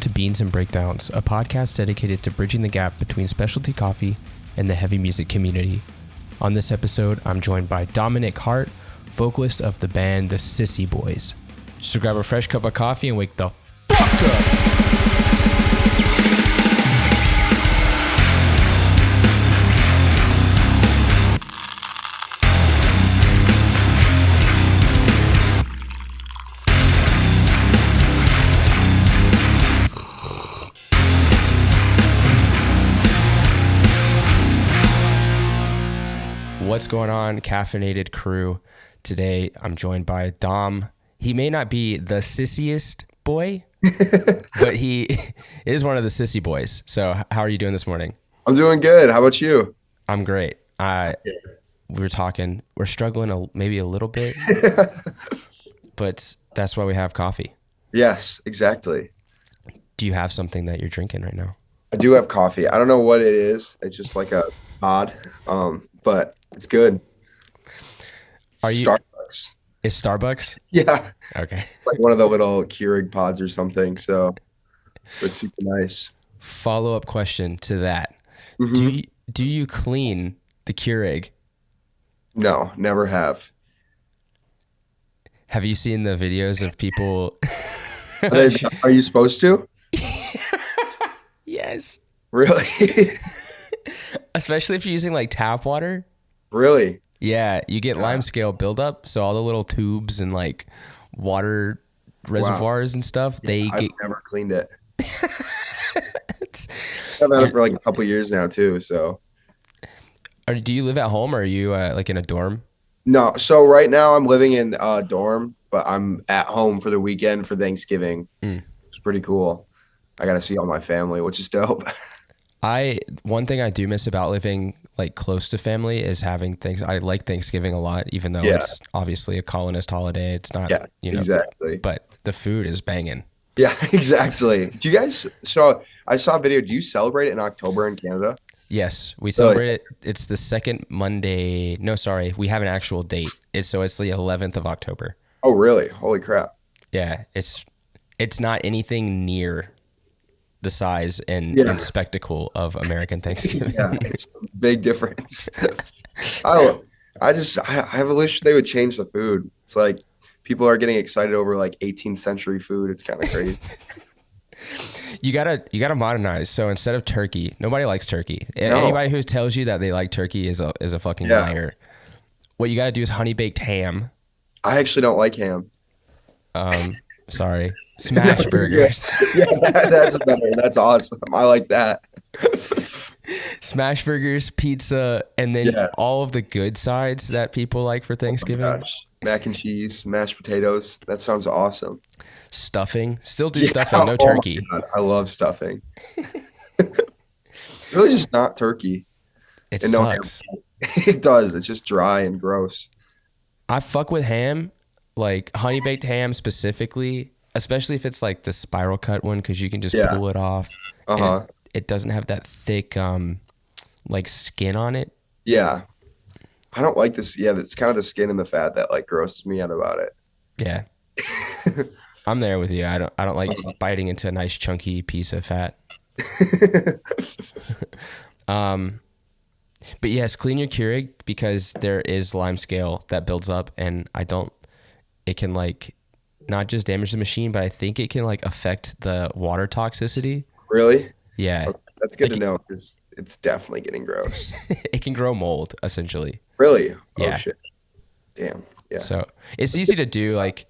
to Beans and Breakdowns, a podcast dedicated to bridging the gap between specialty coffee and the heavy music community. On this episode, I'm joined by Dominic Hart, vocalist of the band the Sissy Boys. So grab a fresh cup of coffee and wake the fuck up! What's going on, caffeinated crew? Today, I'm joined by Dom. He may not be the sissiest boy, but he is one of the Sissy Boys. So how are you doing this morning? I'm doing good. How about you? I'm great. We were talking. We're struggling maybe a little bit, but that's why we have coffee. Yes, exactly. Do you have something that you're drinking right now? I do have coffee. I don't know what it is. It's just like a pod, but it's good. Starbucks. Is Starbucks? Yeah. Okay. It's like one of the little Keurig pods or something. So it's super nice. Follow-up question to that. Mm-hmm. Do you clean the Keurig? No, never have. Have you seen the videos of people? Are you supposed to? Yes. Really? Especially if you're using like tap water. Really? Yeah, you get limescale buildup, so all the little tubes and like water reservoirs and stuff, I've never cleaned it. I've had it for like a couple years now too. So, do you live at home or are you like in a dorm? No, so right now I'm living in a dorm, but I'm at home for the weekend for Thanksgiving. It's pretty cool. I got to see all my family, which is dope. One thing I do miss about living like close to family is having things. I like Thanksgiving a lot, even though it's obviously a colonist holiday. It's not, exactly. But the food is banging. Yeah, exactly. Do you guys? So I saw a video. Do you celebrate it in October in Canada? Yes, we celebrate it. It's the second Monday. No, sorry, we have an actual date. It's the 11th of October. Oh, really? Holy crap! Yeah, it's not anything near the size and spectacle of American Thanksgiving. Yeah, it's a big difference. I wish they would change the food. It's like people are getting excited over like 18th century food. It's kind of crazy. You gotta modernize. So instead of turkey, nobody likes turkey. No. Anybody who tells you that they like turkey is a fucking liar. What you gotta do is honey baked ham. I actually don't like ham. Sorry. Smash burgers. Yeah, that's better. That's awesome. I like that. Smash burgers, pizza, and then all of the good sides that people like for Thanksgiving. Oh mac and cheese, mashed potatoes. That sounds awesome. Stuffing. Still do stuffing, no turkey. I love stuffing. It's really just not turkey. It sucks. It does. It's just dry and gross. I fuck with ham, like honey baked ham specifically. Especially if it's like the spiral cut one, because you can just pull it off. It doesn't have that thick like skin on it. Yeah. I don't like this. Yeah, it's kind of the skin and the fat that like grosses me out about it. Yeah. I'm there with you. I don't like biting into a nice chunky piece of fat. But yes, clean your Keurig because there is limescale that builds up, and it can like not just damage the machine, but I think it can like affect the water toxicity. Really? Yeah. Okay, that's good to know because it's definitely getting gross. It can grow mold, essentially. Really? Yeah. Oh, shit. Damn. Yeah. So it's easy to do. Like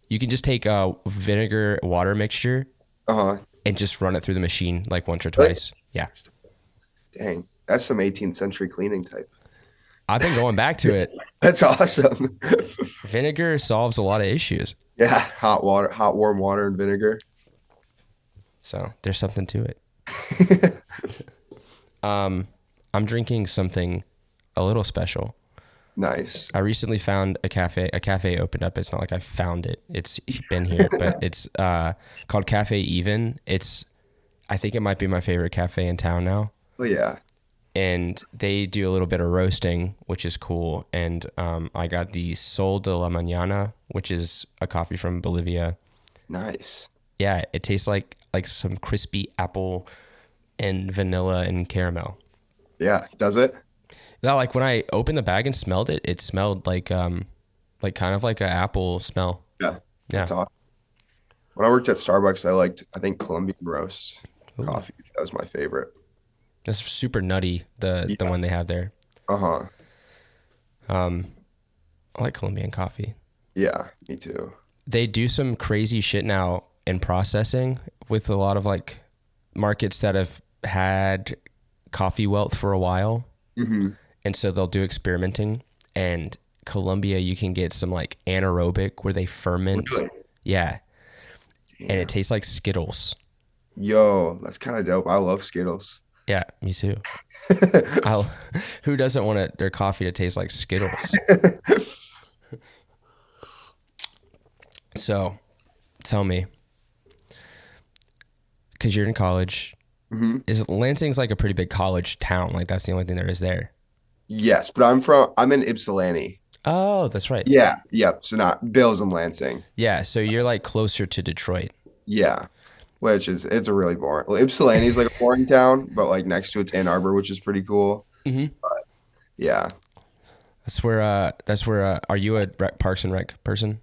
you can just take a vinegar water mixture and just run it through the machine like once or twice. Yeah. Dang. That's some 18th century cleaning type. I've been going back to it. That's awesome. Vinegar solves a lot of issues. Yeah, hot warm water and vinegar. So there's something to it. I'm drinking something a little special. Nice. I recently found a cafe. A cafe opened up. It's not like I found it. It's been here, but it's called Cafe Even. I think it might be my favorite cafe in town now. Oh yeah. And they do a little bit of roasting, which is cool. And I got the Sol De La Mañana, which is a coffee from Bolivia. Nice. Yeah, it tastes like some crispy apple and vanilla and caramel. Yeah, does it? No, like when I opened the bag and smelled it, it smelled like kind of like an apple smell. Yeah, Yeah. that's awesome. When I worked at Starbucks, I think Colombian roast Ooh. coffee. That was my favorite. That's super nutty, the Yeah. one they have there. Uh-huh. Um, I like Colombian coffee. Yeah, me too. They do some crazy shit now in processing with a lot of like markets that have had coffee wealth for a while. Hmm. And so they'll do experimenting. And Colombia, you can get some like anaerobic where they ferment. Really? Yeah. And it Damn. tastes like Skittles. Yo, that's kind of dope. I love Skittles. Yeah, me too. I'll, who doesn't want their coffee to taste like Skittles? So tell me, because you're in college, Hmm. is Lansing's like a pretty big college town? Like that's the only thing there is there. Yes, but I'm in Ypsilanti. Oh, that's right. Yeah. Yep. So not Bills and Lansing. Yeah, so you're like closer to Detroit. Yeah. Which is it's a really boring. Well, Ypsilanti is like a boring town, but like next to it's Ann Arbor, which is pretty cool. Hmm. Yeah. That's where are you a Parks and Rec person?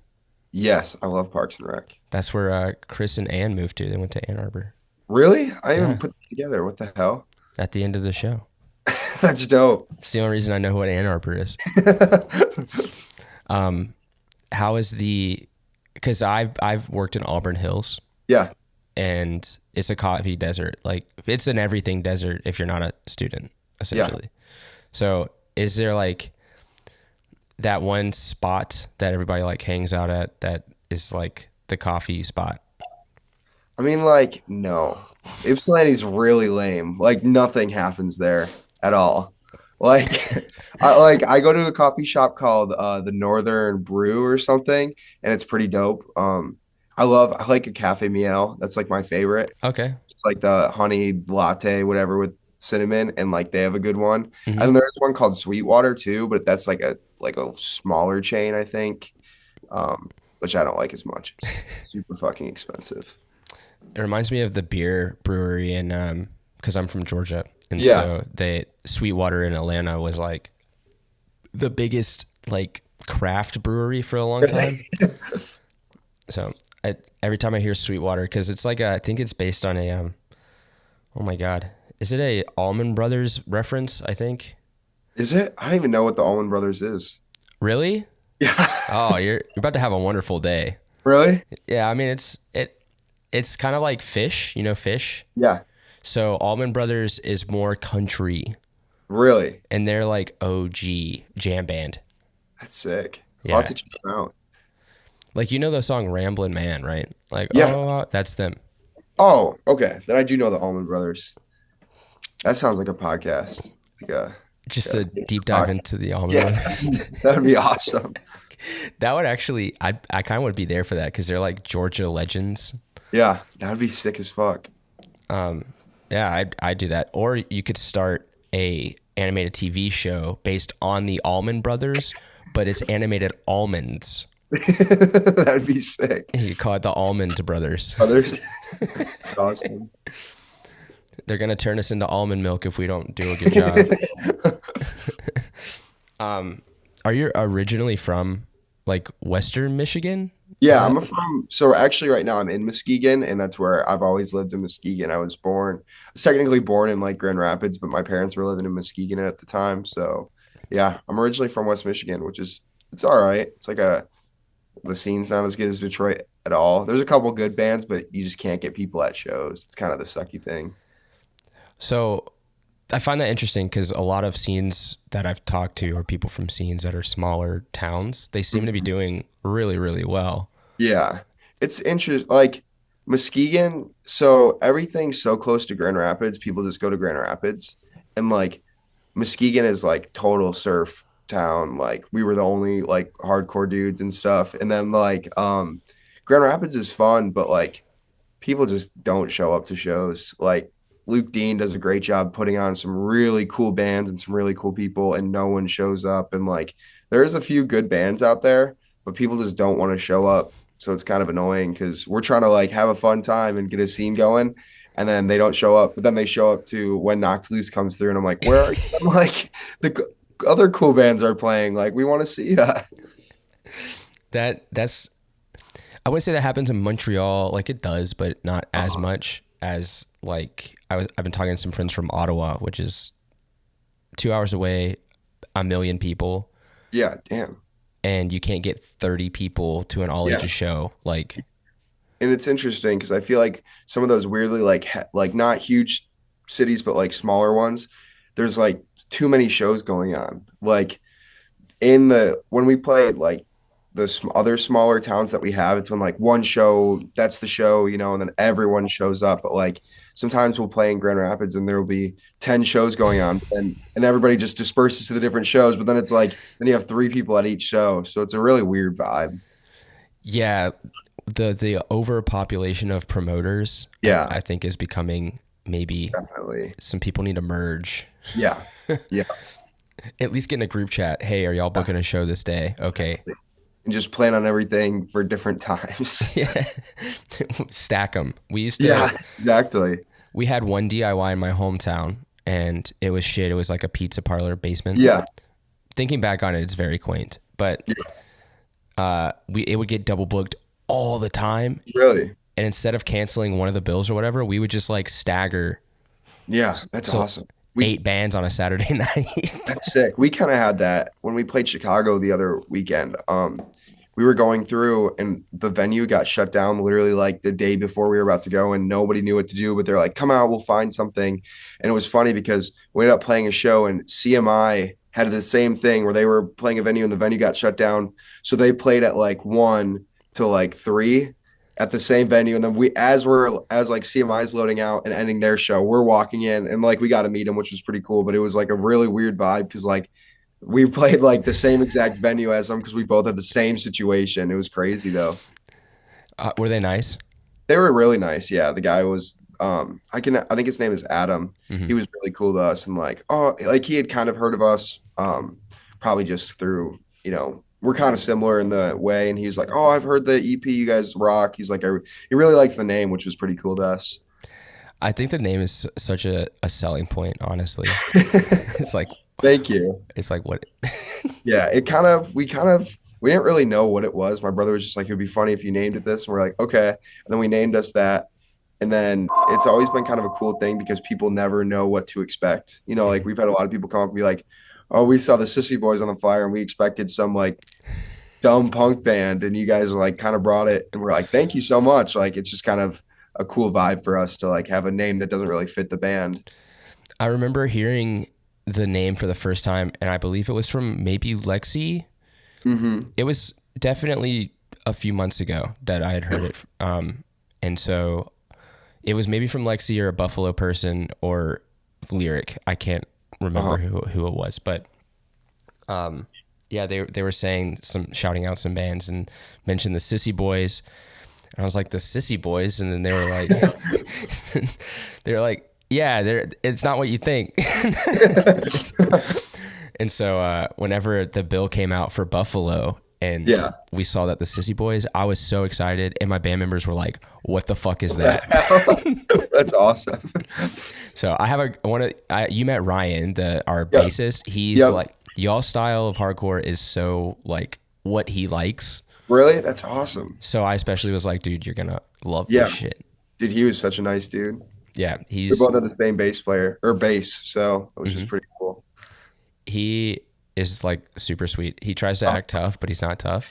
Yes, I love Parks and Rec. That's where Chris and Ann moved to. They went to Ann Arbor. Really? I didn't even Yeah, put that together. What the hell? at the end of the show. That's dope. It's the only reason I know what Ann Arbor is. Um, how is the? Because I've worked in Auburn Hills, Yeah. and it's a coffee desert. Like it's an everything desert if you're not a student, Yeah. essentially. So is there like that one spot that everybody like hangs out at that is like the coffee spot? I mean, like, no. Ypsilanti's really lame. Like nothing happens there at all. Like I go to a coffee shop called the Northern Brew or something, and it's pretty dope. I like a cafe miel. That's like my favorite. Okay. It's like the honey latte, whatever with cinnamon, and like they have a good one. And Hmm. then there's one called Sweetwater too, but that's like a smaller chain, I think. Which I don't like as much. It's super fucking expensive. It reminds me of the beer brewery in because I'm from Georgia, and Yeah. so the Sweetwater in Atlanta was like the biggest like craft brewery for a long time. So every time I hear Sweetwater, because it's like I think it's based on a oh my god, is it a Allman Brothers reference? I think. Is it? I don't even know what the Allman Brothers is. Really? Yeah. Oh, you're about to have a wonderful day. Really? Yeah, I mean it's kind of like Fish, you know Fish. Yeah. So Allman Brothers is more country, Really? and they're like OG jam band. That's sick. I'll have Yeah, to check them out. like you know the song Ramblin' Man, right? Like Yeah. oh, that's them. Oh, okay. Then I do know the Allman Brothers. That sounds like a podcast. Like a Just yeah, a deep dive podcast. into the Allman Yeah. Brothers. That'd be awesome. That would actually, I kind of would be there for that because they're like Georgia legends. Yeah, that'd be sick as fuck. Um, yeah, I'd do that. Or you could start a animated TV show based on the Allman Brothers, but it's animated almonds. That'd be sick. You could call it the Almond Brothers. Others. That's awesome. They're gonna turn us into almond milk if we don't do a good job. Are you originally from like Western Michigan? Is Yeah, that? so actually right now I'm in Muskegon, and that's where I've always lived in Muskegon. I was technically born in like Grand Rapids, but my parents were living in Muskegon at the time. So yeah, I'm originally from West Michigan, which is it's all right. It's like the scene's not as good as Detroit at all. There's a couple good bands, but you just can't get people at shows. It's kind of the sucky thing. So I find that interesting because a lot of scenes that I've talked to are people from scenes that are smaller towns. They seem to be doing really, really well. Yeah. It's interesting. Like Muskegon, so everything's so close to Grand Rapids, people just go to Grand Rapids. And like Muskegon is like total surf town. Like we were the only like hardcore dudes and stuff. And then Grand Rapids is fun, but like people just don't show up to shows. Like Luke Dean does a great job putting on some really cool bands and some really cool people, and no one shows up. And like there's a few good bands out there, but people just don't want to show up So it's kind of annoying because we're trying to like have a fun time and get a scene going, and then they don't show up. But then they show up to when Knocked Loose comes through, and I'm like, where are you? I'm like, other cool bands are playing. Like, we want to see that. That's I wouldn't say that happens in Montreal. Like it does, but not as much as like I've been talking to some friends from Ottawa, which is 2 hours away, a million people. Yeah, damn. And you can't get 30 people to an all ages show. Like, and it's interesting because I feel like some of those weirdly like not huge cities, but like smaller ones, there's like too many shows going on. Like when we play like the other smaller towns that we have, it's when like one show, that's the show, and then everyone shows up. But like sometimes we'll play in Grand Rapids and there will be 10 shows going on, and everybody just disperses to the different shows. But then it's like, then you have 3 people at each show. So it's a really weird vibe. Yeah. The overpopulation of promoters, I think is becoming maybe definitely some people need to merge. Yeah. Yeah. At least get in a group chat. Hey, are y'all booking a show this day? Okay. And just plan on everything for different times. Yeah. Stack them. We used to. Yeah, exactly. We had one DIY in my hometown and it was shit. It was like a pizza parlor basement. Yeah. Thinking back on it, it's very quaint, but it would get double booked all the time. Really? And instead of canceling one of the bills or whatever, we would just like stagger. Yeah, that's awesome. 8 bands on a Saturday night. That's sick. We kind of had that when we played Chicago the other weekend. We were going through and the venue got shut down literally like the day before we were about to go, and nobody knew what to do, but they're like, come out, we'll find something. And it was funny because we ended up playing a show and CMI had the same thing where they were playing a venue and the venue got shut down. So they played at like 1 till like 3 at the same venue. And then as like CMI's loading out and ending their show, we're walking in and like we got to meet them, which was pretty cool. But it was like a really weird vibe because like we played like the same exact venue as them because we both had the same situation. It was crazy though. Were they nice? They were really nice. Yeah. The guy was, I think his name is Adam. Mm-hmm. He was really cool to us. And like, he had kind of heard of us, probably just through, we're kind of similar in the way. And he's like, oh, I've heard the EP, you guys rock. He's like, he really likes the name, which was pretty cool to us. I think the name is such a selling point, honestly. It's like, thank you. It's like what? Yeah, we didn't really know what it was. My brother was just like, it would be funny if you named it this. And we're like, okay. And then we named us that. And then it's always been kind of a cool thing because people never know what to expect. Like we've had a lot of people come up and be like, oh, we saw the Sissy Boys on the flyer and we expected some like dumb punk band, and you guys like kind of brought it, and we're like, thank you so much. Like it's just kind of a cool vibe for us to like have a name that doesn't really fit the band. I remember hearing the name for the first time, and I believe it was from maybe Lexi. Mm-hmm. It was definitely a few months ago that I had heard it. And so it was maybe from Lexi or a Buffalo person or Lyric. I can't remember who it was, but they were shouting out some bands and mentioned the Sissy Boys. And I was like, the Sissy Boys, and then they were like, yeah, it's not what you think. And so whenever the bill came out for Buffalo and we saw that the Sissy Boys, I was so excited, and my band members were like, what the fuck is that? That's awesome. So you met Ryan, our bassist. He's like, y'all's style of hardcore is so like what he likes. Really? That's awesome. So I especially was like, dude, you're gonna love this shit. Dude, he was such a nice dude. Yeah, we're both at the same bass, so it was just pretty cool. He is like super sweet. He tries to act tough, but he's not tough.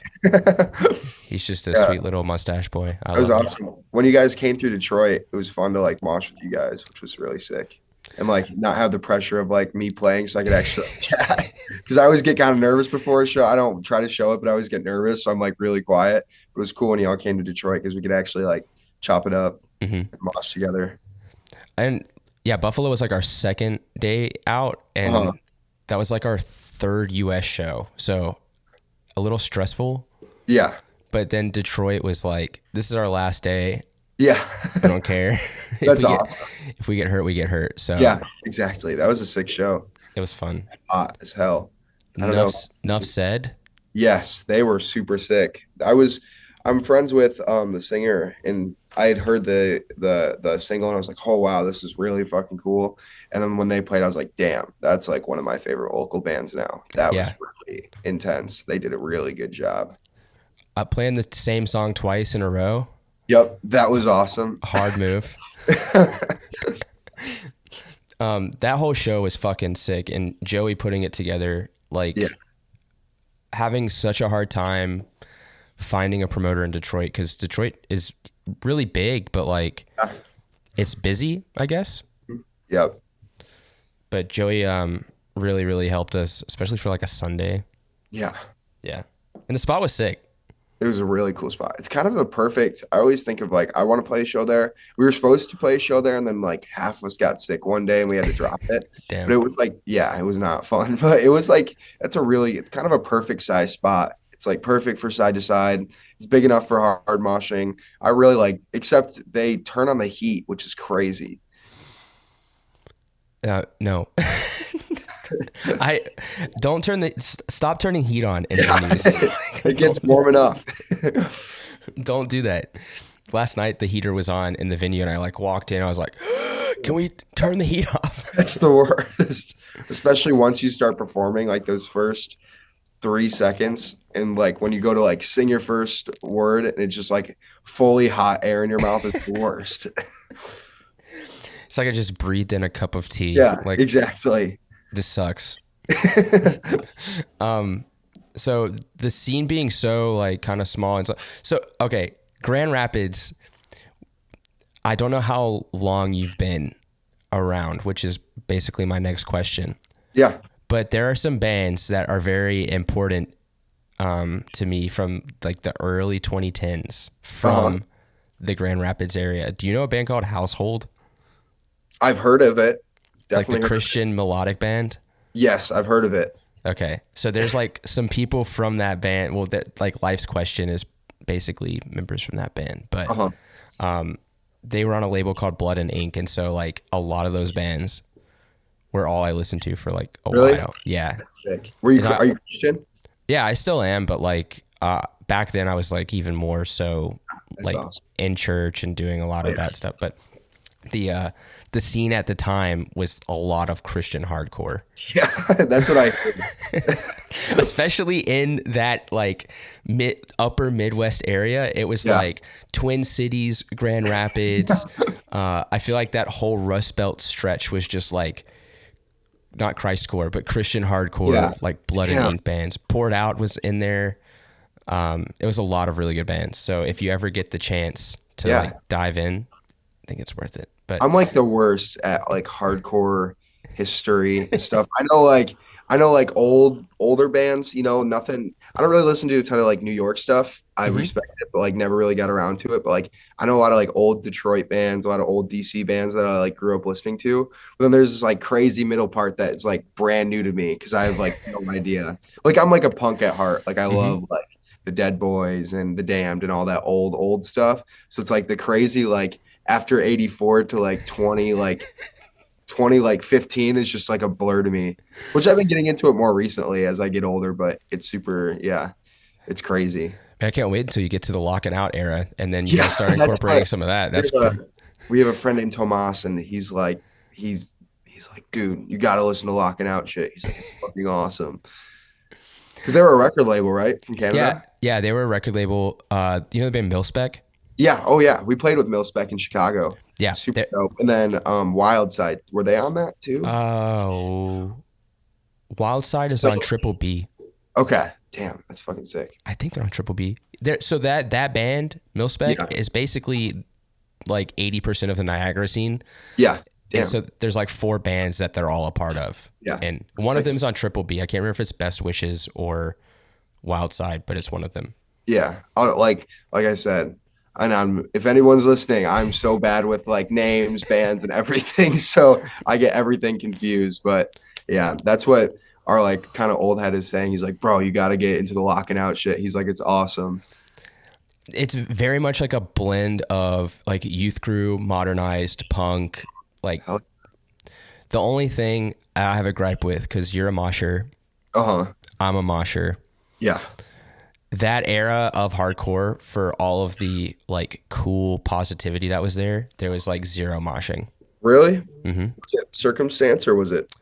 He's just a sweet little mustache boy. It was awesome. When you guys came through Detroit, it was fun to like mosh with you guys, which was really sick. And like not have the pressure of like me playing, so I could actually because I always get kind of nervous before a show. I don't try to show it, but I always get nervous, so I'm like really quiet. But it was cool when y'all came to Detroit because we could actually like chop it up and mosh together. And yeah, Buffalo was like our second day out, and that was like our third US show, so a little stressful. Yeah. But then Detroit was like, this is our last day. Yeah. I don't care. That's awesome. If we get hurt, we get hurt. So yeah, exactly. That was a sick show. It was fun. Hot as hell. I don't know. Enough said. Yes, they were super sick. I was I'm friends with the singer, and I had heard the single, and I was like, oh wow, this is really fucking cool. And then when they played, I was like, damn, that's like one of my favorite local bands now. That was Yeah. really intense. They did a really good job. Playing the same song twice in a row. Yep, that was awesome. Hard move. That whole show was fucking sick, and Joey putting it together, like Yeah. having such a hard time finding a promoter in Detroit, because Detroit is really big, but like it's busy, I guess. Yep. But Joey really, really helped us, especially for like a Sunday. Yeah. Yeah. And the spot was sick. It was a really cool spot. It's kind of a perfect. I always think of like I want to play a show there. We were supposed to play a show there, and then like half of us got sick one day, and we had to drop it. But Damn. it was like, yeah, it was not fun. But it was like it's kind of a perfect size spot. It's like perfect for side to side. It's big enough for hard moshing. I really like, except they turn on the heat, which is crazy. No. I don't stop turning heat on in Yeah. venues. It gets warm enough. Don't do that. Last night the heater was on in the venue, and I like walked in. I was like, "Can we turn the heat off?" That's the worst, especially once you start performing, like those first 3 seconds, and like when you go to like sing your first word, and it's just like fully hot air in your mouth is the worst. It's like I just breathed in a cup of tea. Yeah, Like exactly. this sucks. So the scene being so like kind of small and so okay, Grand Rapids. I don't know how long you've been around, which is basically my next question. Yeah. But there are some bands that are very important to me from like the early 2010s from the Grand Rapids area. Do you know a band called Household? I've heard of it. Definitely Like the heard of it. Christian melodic band? Yes, I've heard of it. Okay. So there's like some people from that band. Well, that like Life's Question is basically members from that band, but they were on a label called Blood and Ink. And so like a lot of those bands were all I listened to for like a Really? while. Yeah. That's sick. Are you Christian? Yeah, I still am, but like back then I was like even more so That's like awesome. in church and doing a lot of that stuff. But the scene at the time was a lot of Christian hardcore. Yeah, that's what I heard. Especially in that like upper Midwest area. It was like Twin Cities, Grand Rapids. I feel like that whole Rust Belt stretch was just like not Christcore, but Christian hardcore, like Blood and Ink bands. Poured Out was in there. It was a lot of really good bands. So if you ever get the chance to like dive in, I think it's worth it. But I'm like the worst at like hardcore history and stuff. I know like older bands, nothing. I don't really listen to a ton of like New York stuff. I respect it, but like never really got around to it. But like I know a lot of like old Detroit bands, a lot of old DC bands that I like grew up listening to. But then there's this like crazy middle part that is like brand new to me because I have like no idea. Like I'm like a punk at heart. Like I love like the Dead Boys and the Damned and all that old stuff. So it's like the crazy like after 84 to like 20 like 15 is just like a blur to me, which I've been getting into it more recently as I get older, but it's super, it's crazy. Man, I can't wait until you get to the Lock and Out era, and then you guys start incorporating some of that. That's we have a friend named Tomas, and he's like, dude, you got to listen to Lock and Out shit. He's like, it's fucking awesome. Because they were a record label, right? From Canada? Yeah, they were a record label. You know the band Milspec? Yeah. Oh, yeah. We played with Milspec in Chicago. Yeah. Super dope. And then Wildside, were they on that too? Oh, Wildside is on Triple B. Okay. Damn, that's fucking sick. I think they're on Triple B. So that band, Milspec, is basically like 80% of the Niagara scene. Yeah. Damn. And so there's like 4 bands that they're all a part of. Yeah. And one of them's on Triple B. I can't remember if it's Best Wishes or Wildside, but it's one of them. Yeah. Like I said, and if anyone's listening, I'm so bad with like names, bands, and everything. So I get everything confused. But yeah, that's what our like kind of old head is saying. He's like, bro, you got to get into the Lock and Out shit. He's like, it's awesome. It's very much like a blend of like youth crew, modernized punk. Like the only thing I have a gripe with, because you're a mosher. I'm a mosher. Yeah. that era of hardcore, for all of the like cool positivity that was there was like zero moshing. Really? Mm-hmm. Was it circumstance or was it?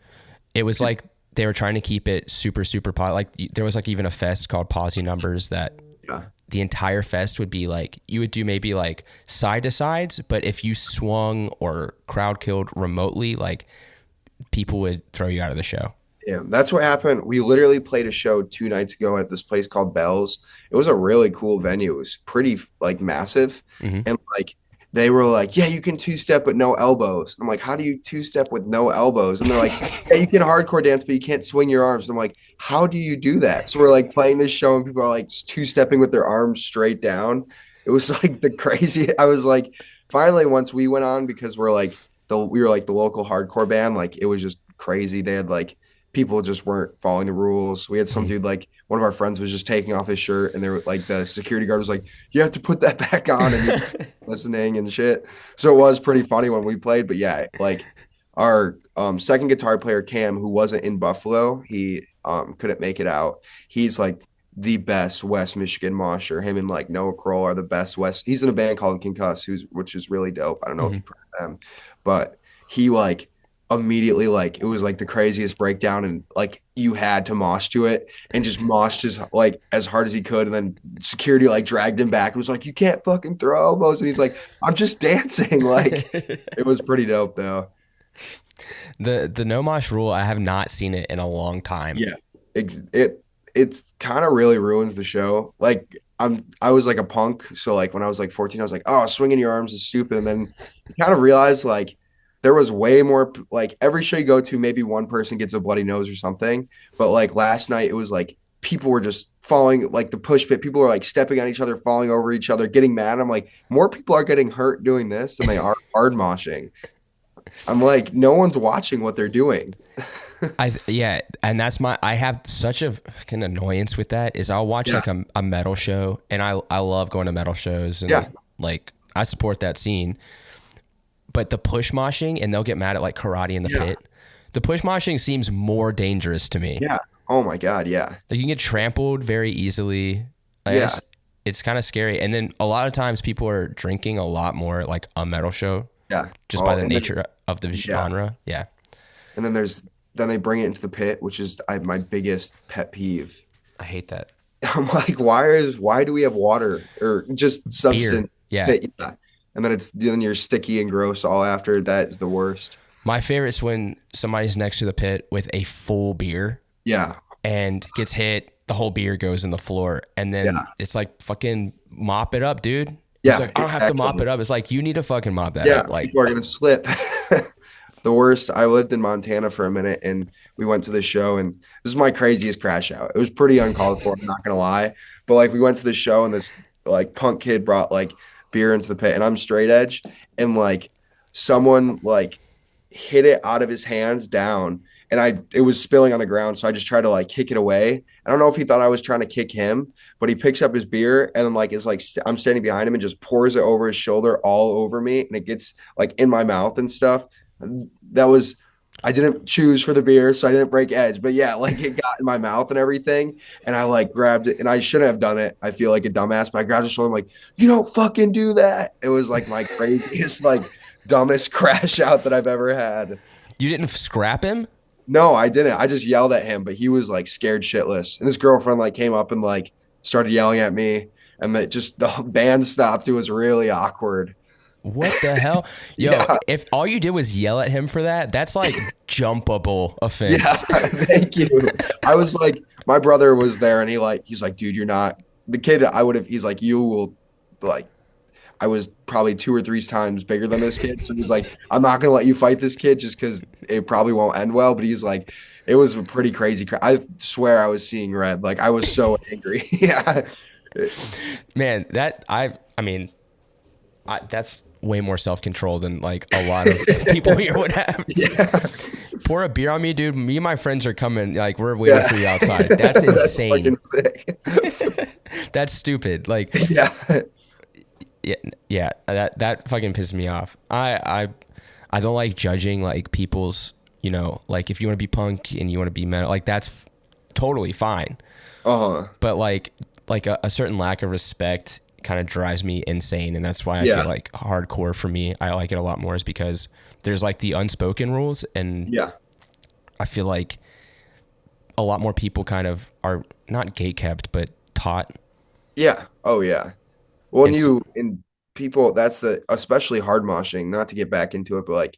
It was like they were trying to keep it super, super like there was like even a fest called Posse Numbers that Yeah. the entire fest would be like, you would do maybe like side to sides, but if you swung or crowd killed remotely, like people would throw you out of the show. Yeah, that's what happened. We literally played a show 2 nights ago at this place called Bell's. It was a really cool venue. It was pretty like massive. Mm-hmm. And like they were like, yeah, you can two-step with no elbows. I'm like, how do you two-step with no elbows? And they're like, yeah, you can hardcore dance, but you can't swing your arms. And I'm like, how do you do that? So we're like playing this show and people are like just two-stepping with their arms straight down. It was like the crazy. I was like, finally, once we went on, because we were like the local hardcore band, like it was just crazy. They had like people just weren't following the rules. We had some dude, like one of our friends was just taking off his shirt and they were like, the security guard was like, you have to put that back on, and he was listening and shit. So it was pretty funny when we played. But yeah, like our second guitar player, Cam, who wasn't in Buffalo, he couldn't make it out. He's like the best West Michigan mosher. Him and like Noah Kroll are the best West. He's in a band called Concuss, which is really dope. I don't know if you've heard of them, but he like immediately, like it was like the craziest breakdown, and like you had to mosh to it, and just moshed as hard as he could, and then security like dragged him back. It was like, you can't fucking throw elbows, and he's like, I'm just dancing. Like it was pretty dope though. The no mosh rule, I have not seen it in a long time. Yeah, it's kind of really ruins the show. Like I was like a punk, so like when I was like 14, I was like, oh, swinging your arms is stupid, and then you kind of realize like there was way more, like every show you go to, maybe one person gets a bloody nose or something. But like last night, it was like people were just falling, like the push pit. People were like stepping on each other, falling over each other, getting mad. I'm like, more people are getting hurt doing this than they are hard moshing. I'm like, no one's watching what they're doing. Yeah, and I have such a fucking annoyance with that. Is I'll watch like a metal show, and I love going to metal shows, and like I support that scene. But the push moshing, and they'll get mad at like karate in the pit. The push moshing seems more dangerous to me. Yeah. Oh my God. Yeah. Like you can get trampled very easily. It's kind of scary. And then a lot of times people are drinking a lot more at like a metal show. Yeah. Just by the nature of the genre. Yeah. And then then they bring it into the pit, which is my biggest pet peeve. I hate that. I'm like, why do we have water or just substance? Beer. Yeah. And then you're sticky and gross all after. That's the worst. My favorite is when somebody's next to the pit with a full beer. Yeah. And gets hit, the whole beer goes in the floor. And then it's like, fucking mop it up, dude. Yeah. It's like, I don't have to mop it up. It's like, you need to fucking mop that up. Like, people are going to slip. The worst. I lived in Montana for a minute, and we went to the show, and this is my craziest crash out. It was pretty uncalled for, I'm not going to lie. But like we went to the show, and this like punk kid brought like beer into the pit, and I'm straight edge, and like someone like hit it out of his hands down, and it was spilling on the ground, so I just tried to like kick it away. I don't know if he thought I was trying to kick him, but he picks up his beer and then like is like I'm standing behind him and just pours it over his shoulder all over me, and it gets like in my mouth and stuff. I didn't choose for the beer, so I didn't break edge. But yeah, like it got in my mouth and everything. And I like grabbed it, and I shouldn't have done it. I feel like a dumbass, but I grabbed his shoulder. I'm like, you don't fucking do that. It was like my craziest, like dumbest crash out that I've ever had. You didn't scrap him? No, I didn't. I just yelled at him, but he was like scared shitless. And his girlfriend like came up and like started yelling at me, and the band stopped. It was really awkward. What the hell? Yo, if all you did was yell at him for that, that's like jumpable offense. Yeah, thank you. I was like, my brother was there, and he's like, dude, you're not the kid. He's like, you will, like, I was probably 2 or 3 times bigger than this kid. So he's like, I'm not going to let you fight this kid just because it probably won't end well. But he's like, it was a pretty crazy. I swear I was seeing red. Like, I was so angry. Yeah. Man, that's way more self-control than like a lot of people here would have. Yeah. Pour a beer on me, dude. Me and my friends are coming. Like, we're waiting for you outside. That's insane. That's stupid. Like, yeah. That fucking pisses me off. I don't like judging like people's, like if you want to be punk and you want to be metal, like that's totally fine. Uh-huh. But like a certain lack of respect kind of drives me insane, and that's why I Yeah. feel like hardcore for me, I like it a lot more, is because there's like the unspoken rules, and Yeah. I feel like a lot more people kind of are not gatekept but taught. Yeah. Oh yeah. Well, And and people, that's the especially hard moshing, not to get back into it, but like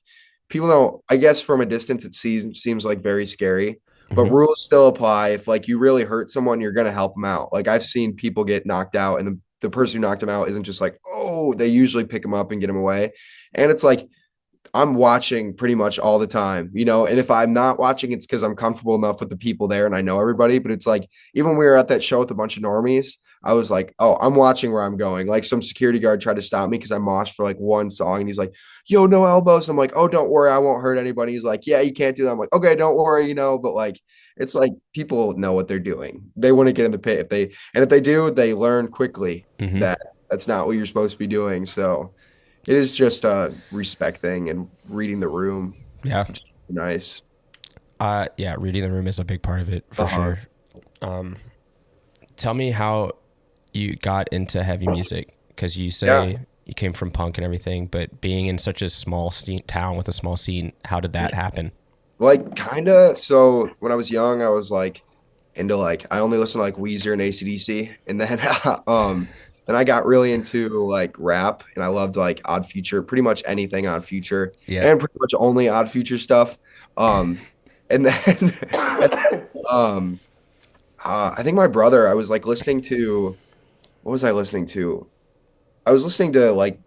people don't, I guess from a distance it seems like very scary, but Mhm. rules still apply. If like you really hurt someone, you're gonna help them out. Like I've seen people get knocked out, and the person who knocked them out isn't just like, oh, they usually pick them up and get them away. And it's like I'm watching pretty much all the time, and if I'm not watching, it's because I'm comfortable enough with the people there and I know everybody. But it's like, even when we were at that show with a bunch of normies, I was like, oh, I'm watching where I'm going. Like some security guard tried to stop me because I moshed for like one song and he's like, yo, no elbows. I'm like, oh, don't worry, I won't hurt anybody. He's like, yeah, you can't do that. I'm like, okay, don't worry, but like, it's like people know what they're doing. They want to get in the pit if they do, they learn quickly Mhm. that that's not what you're supposed to be doing. So it is just a respect thing and reading the room. Yeah. Which is nice. Yeah, reading the room is a big part of it for Uh-huh. sure. Um, Tell me how you got into heavy music, because you Yeah. say you came from punk and everything, but being in such a small town with a small scene, how did that happen? Like kind of. So when I was young, I was like into like I only listened to like Weezer and AC/DC, and then then I got really into like rap, and I loved like Odd Future, pretty much anything Odd Future, Yeah. and pretty much only Odd Future stuff. And then and then, I think my brother, I was like listening to what was I listening to? I was listening to like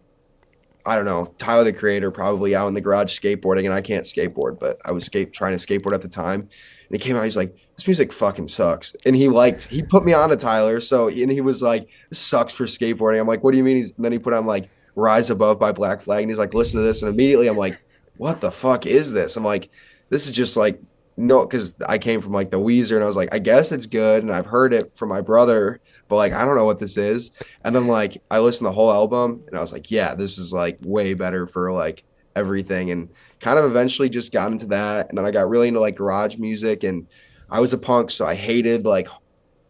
I don't know, Tyler the Creator probably out in the garage skateboarding, and I can't skateboard, but I was trying to skateboard at the time. And he came out, he's like, this music fucking sucks. And he put me on to Tyler. And he was like, this sucks for skateboarding. I'm like, what do you mean? And then he put on like Rise Above by Black Flag. And he's like, listen to this. And immediately I'm like, what the fuck is this? I'm like, this is just like, no, because I came from like the Weezer and I was like, I guess it's good. And I've heard it from my brother, but like, I don't know what this is. And then like I listened to the whole album and I was like, yeah, this is like way better for like everything. And kind of eventually just got into that. And then I got really into like garage music, and I was a punk, so I hated like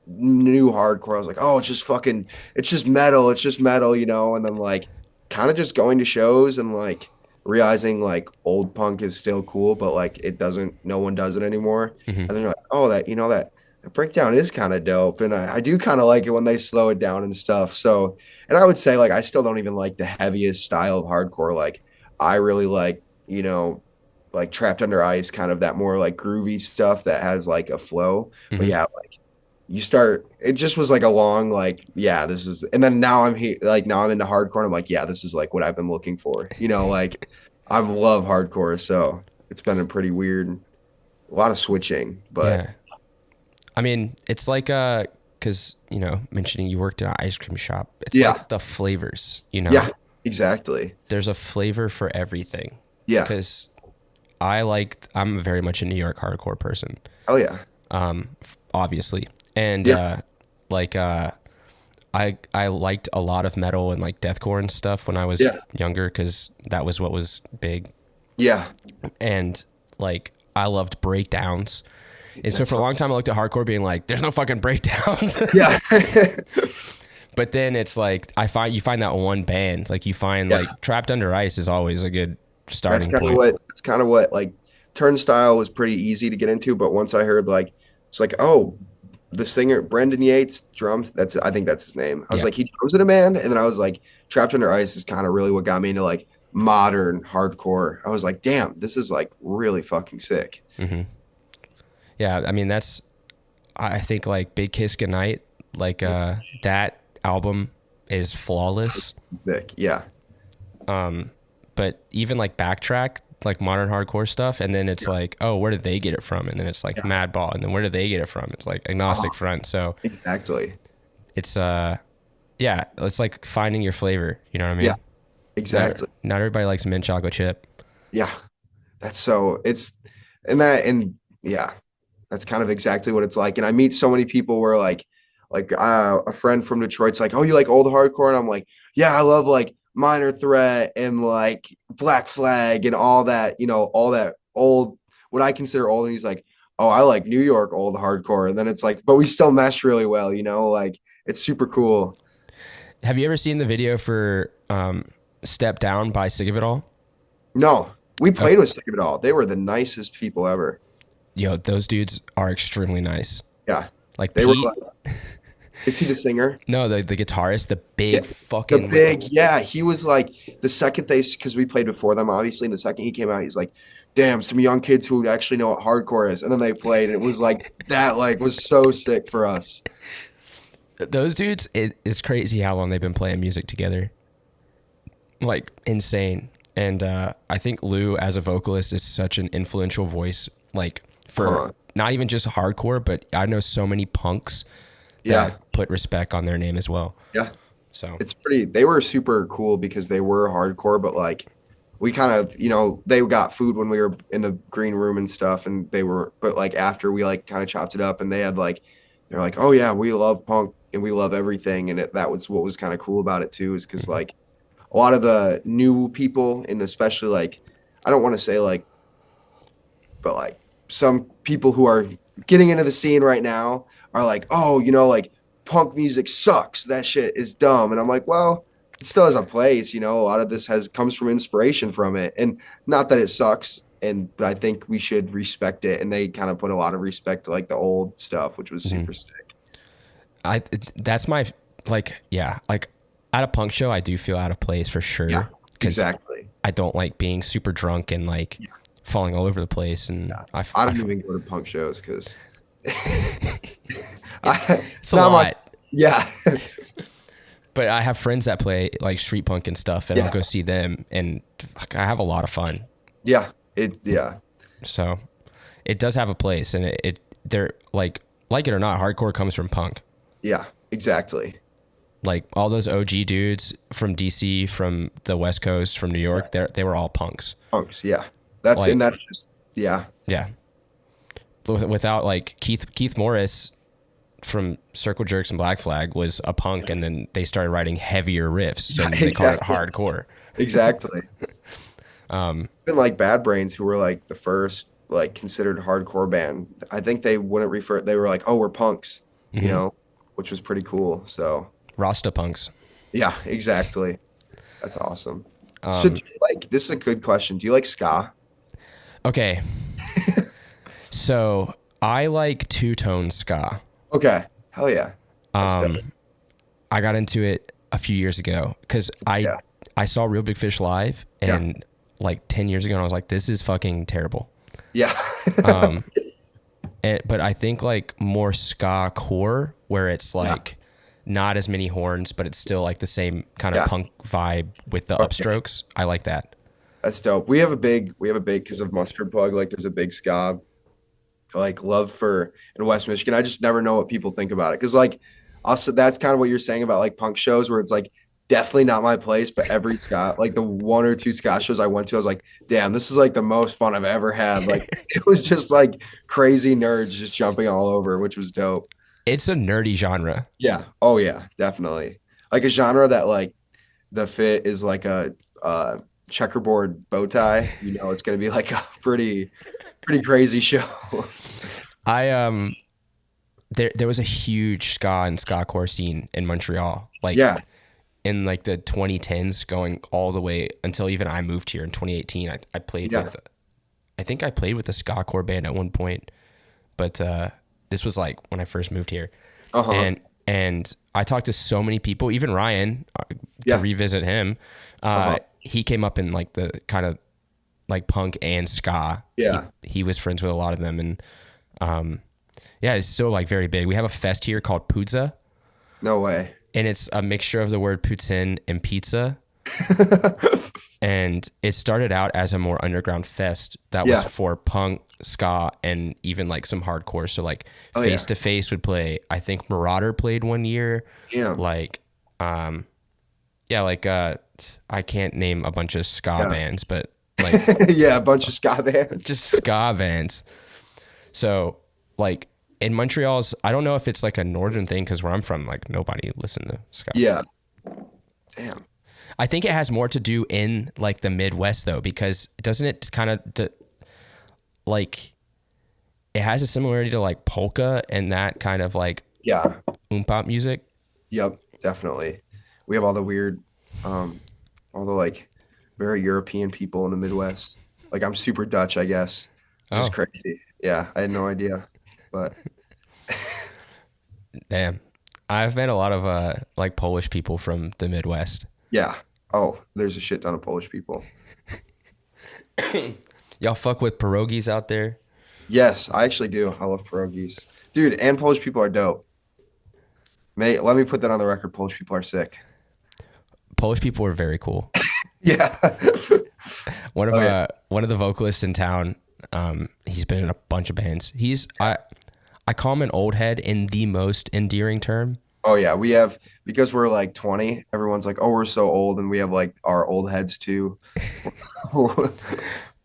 new hardcore. I was like, oh, it's just metal. It's just metal. And then like kind of just going to shows and like realizing like old punk is still cool, but like no one does it anymore. Hmm. And then you're like, oh, that breakdown is kind of dope. And I do kind of like it when they slow it down and stuff. So, and I would say like, I still don't even like the heaviest style of hardcore. Like I really like Trapped Under Ice, kind of that more like groovy stuff that has like a flow. But Hmm. yeah, like it just was like a long like yeah this is, and then now now I'm into hardcore and I'm like yeah, this is like what I've been looking for, like I love hardcore, so it's been a pretty weird, a lot of switching, but Yeah. I mean, it's like, because, mentioning you worked in an ice cream shop, it's yeah, like the flavors, yeah, exactly, there's a flavor for everything. yeah, Because I'm very much a New York hardcore person, oh yeah, obviously. And, yeah, like, I liked a lot of metal and like deathcore and stuff when I was yeah, younger, because that was what was big. yeah, And like, I loved breakdowns. And so that's for a fun. long time, I looked at hardcore being like, there's no fucking breakdowns. Yeah. But then it's like, you find that one band, like you find Yeah, like Trapped Under Ice is always a good that's starting kind of point. what that's kind of what like Turnstile was pretty easy to get into, but once I heard like it's like, oh, the singer Brendan Yates drums, I think that's his name. I was Yeah. like, he drums in a band, and then I was like, Trapped Under Ice is kind of really what got me into like modern hardcore. I was like, damn, this is like really fucking sick. Hmm. Yeah. I mean, I think like Big Kiss Goodnight, like, that album is flawless. Sick. Yeah. But even like Backtrack, like modern hardcore stuff, and then it's Yeah. like, oh, where did they get it from? And then it's like Yeah. Madball, and then where did they get it from? It's like Uh-huh. Agnostic Front. So Exactly. it's yeah, it's like finding your flavor. You know what I Yeah. mean? Exactly. Not everybody likes mint chocolate chip. Yeah. That's so it's and yeah, that's kind of exactly what it's like. And I meet so many people where a friend from Detroit's like, oh, you like old hardcore? And I'm like, yeah, I love like Minor Threat and like Black Flag and all that, all that old, what I consider old. And he's like, oh, I like New York old hardcore. And then it's like, but we still mesh really well, you know, like it's super cool. Have you ever seen the video for Step Down by Sick of It All? No, we Okay. played with Sick of It All. They were the nicest people ever. Yo, those dudes are extremely nice. Yeah. Like They were Pete, like, is he the singer? no, the guitarist, the Yeah. big The fucking with big, yeah. He was like the second they, because we played before them, obviously. And the second he came out, he's like, damn, some young kids who actually know what hardcore is. And then they played, and it was like that, like, was so sick for us. those dudes. It's crazy how long they've been playing music together. Like insane. And I think Lou as a vocalist is such an influential voice, like for not even just hardcore, but I know so many punks that Yeah. put respect on their name as well. Yeah. So It's pretty, they were super cool because they were hardcore, but like, we kind of, you know, they got food when we were in the green room and stuff. And they were, but like after we like kind of chopped it up and they had like, they're like, oh yeah, we love punk and we love everything. And that was what was kind of cool about it too, is because like a lot of the new people, and especially like, I don't want to say like, but like some people who are getting into the scene right now are like, oh, you know, like punk music sucks. That shit is dumb. And I'm like, well, it still has a place. You know, a lot of this comes from inspiration from it, and not that it sucks. But I think we should respect it. And they kind of put a lot of respect to like the old stuff, which was super sick. I that's my like yeah like at a punk show I do feel out of place for Yeah, sure because exactly. I don't like being super drunk and like falling all over the place and Yeah. I, I I don't even go to punk shows because it's a not much. lot. Yeah. But I have friends that play like street punk and stuff, and I'll go see them, and fuck, I have a lot of fun. Yeah. Yeah. So it does have a place, and they're like it or not, hardcore comes from punk. Yeah, exactly. Like all those OG dudes from DC, from the West Coast, from New York, they were all punks. Punks. Yeah. That's, Like, and that's just, yeah. yeah. Without like Keith Morris from Circle Jerks and Black Flag was a punk, and then they started writing heavier riffs, and they called it hardcore. Exactly. Even like Bad Brains, who were like the first like considered hardcore band, I think they wouldn't refer. They were like, "Oh, we're punks," you know, which was pretty cool. So Rasta punks. yeah, exactly. That's awesome. So do you like, this is a good question. Do you like ska? Okay. So I like two-tone ska. Okay, hell yeah. That's dope. I got into it a few years ago because I saw Real Big Fish live and like 10 years ago, and I was like, this is fucking terrible. Yeah. But I think like more ska core, where it's like not as many horns, but it's still like the same kind of punk vibe with the upstrokes. I like that. That's dope. We have a big because of Mustard Plug. Like, there's a big ska like love for in West Michigan. I just never know what people think about it, because like also that's kind of what you're saying about like punk shows, where it's like definitely not my place, but every ska, like the one or two ska shows I went to, I was like, damn, this is like the most fun I've ever had. Like it was just like crazy nerds just jumping all over, which was dope. It's a nerdy genre. Yeah. Oh yeah, definitely. Like a genre that like the fit is like a checkerboard bow tie. You know, it's gonna be like a pretty crazy show. I there was a huge ska and ska core scene in Montreal, like in like the 2010s, going all the way until even I moved here in 2018. I played with, I think I played with a ska core band at one point, but this was like when I first moved here, and I talked to so many people, even Ryan, to revisit him. He came up in like the kind of like punk and ska. Yeah, he was friends with a lot of them, and it's still like very big. We have a fest here called Puzza. No way. And it's a mixture of the word poutine and pizza. And it started out as a more underground fest that was for punk, ska, and even like some hardcore. So like Face to Face would play. I think Marauder played one year. Yeah. Like, I can't name a bunch of ska bands, but like a bunch of ska bands. Just ska bands. So like in Montreal's, I don't know if it's like a northern thing, because where I'm from, like nobody listened to ska. Yeah. Damn. I think it has more to do in like the Midwest though, because doesn't it kind of like it has a similarity to like polka and that kind of like Yeah. pop music. Yep. Definitely. We have all the weird, all the like very European people in the Midwest. Like I'm super Dutch, I guess. Just Oh, crazy. Yeah. I had no idea, but damn. I've met a lot of like Polish people from the Midwest. yeah. Oh, there's a shit ton of Polish people. Y'all fuck with pierogies out there? Yes, I actually do. I love pierogies. Dude, and Polish people are dope. Let me put that on the record. Polish people are sick. Polish people are very cool. Yeah. One of the vocalists in town, he's been in a bunch of bands. I call him an old head in the most endearing term. Oh yeah, we have because we're like 20, everyone's like, "Oh, we're so old," and we have like our old heads too.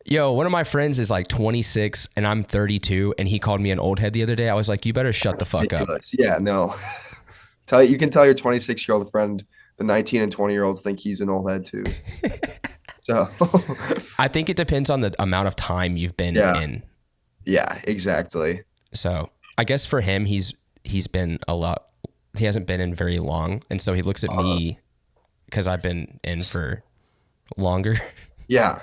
Yo, one of my friends is like 26 and I'm 32 and he called me an old head the other day. I was like, you better shut the fuck up. Yeah, no. You can tell your 26-year-old friend the 19 and 20-year-olds think he's an old head too. So I think it depends on the amount of time you've been in. Yeah, exactly. So I guess for him, he's been a lot. He hasn't been in very long, and so he looks at me because I've been in for longer. Yeah.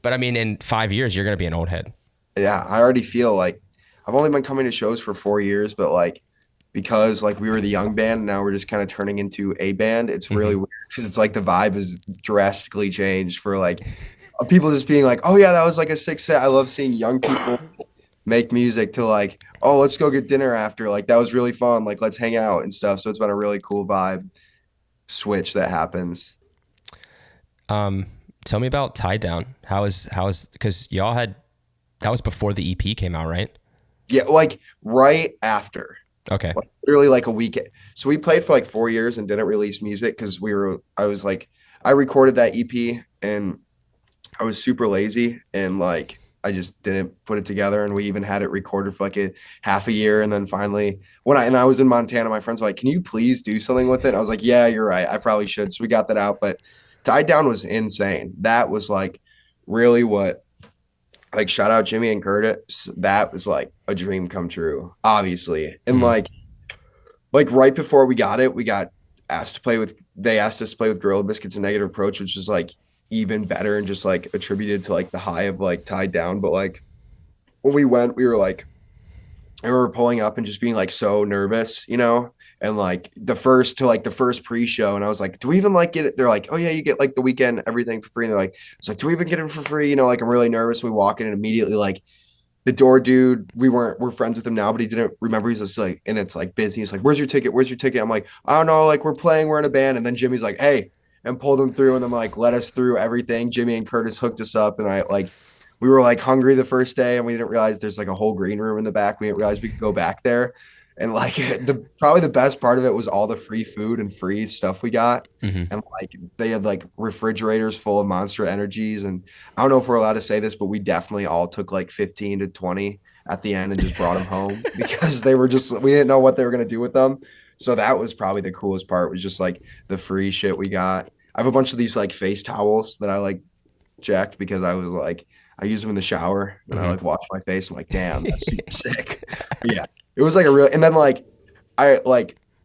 But I mean, in 5 years, you're gonna be an old head. Yeah, I already feel like I've only been coming to shows for 4 years, but like because like we were the young band, and now we're just kind of turning into a band. It's really weird because it's like the vibe has drastically changed for like people just being like, "Oh yeah, that was like a sick set." I love seeing young people make music to like, "Oh, let's go get dinner after." Like that was really fun. Like let's hang out and stuff. So it's been a really cool vibe switch that happens. Tell me about Tie Down. How is because y'all had that was before the EP came out, right? Yeah, like right after. Okay. Like, literally like a week. So we played for like 4 years and didn't release music because I recorded that EP and I was super lazy and like I just didn't put it together. And we even had it recorded for like a half a year. And then finally I was in Montana, my friends were like, "Can you please do something with it?" I was like, "Yeah, you're right. I probably should." So we got that out, but Tied Down was insane. That was like really what like shout out Jimmy and Curtis. That was like a dream come true, obviously. And like right before we got it, we got they asked us to play with Gorilla Biscuits and Negative Approach, which is like even better and just like attributed to like the high of like Tied Down. But like when we went, we were like I remember pulling up and just being like so nervous, you know, and like the first pre-show, and I was like, "Do we even like get it?" They're like, "Oh yeah, you get like the weekend everything for free." And they're like, "It's like, do we even get it for free?" You know, like I'm really nervous. We walk in and immediately like the door dude, we're friends with him now, but he didn't remember. He's just like, and it's like busy. He's like, "Where's your ticket? Where's your ticket?" I'm like, "I don't know. Like we're in a band." And then Jimmy's like, "Hey," and pulled them through, and then like let us through everything. Jimmy and Curtis hooked us up, and we were like hungry the first day and we didn't realize there's like a whole green room in the back. We didn't realize we could go back there. And like probably the best part of it was all the free food and free stuff we got. And like they had like refrigerators full of Monster Energies. And I don't know if we're allowed to say this, but we definitely all took like 15 to 20 at the end and just brought them home because we didn't know what they were going to do with them. So that was probably the coolest part was just like the free shit we got. I have a bunch of these like face towels that I like jacked because I was like, I use them in the shower and I like wash my face. I'm like, damn, that's super sick. But yeah, it was like and then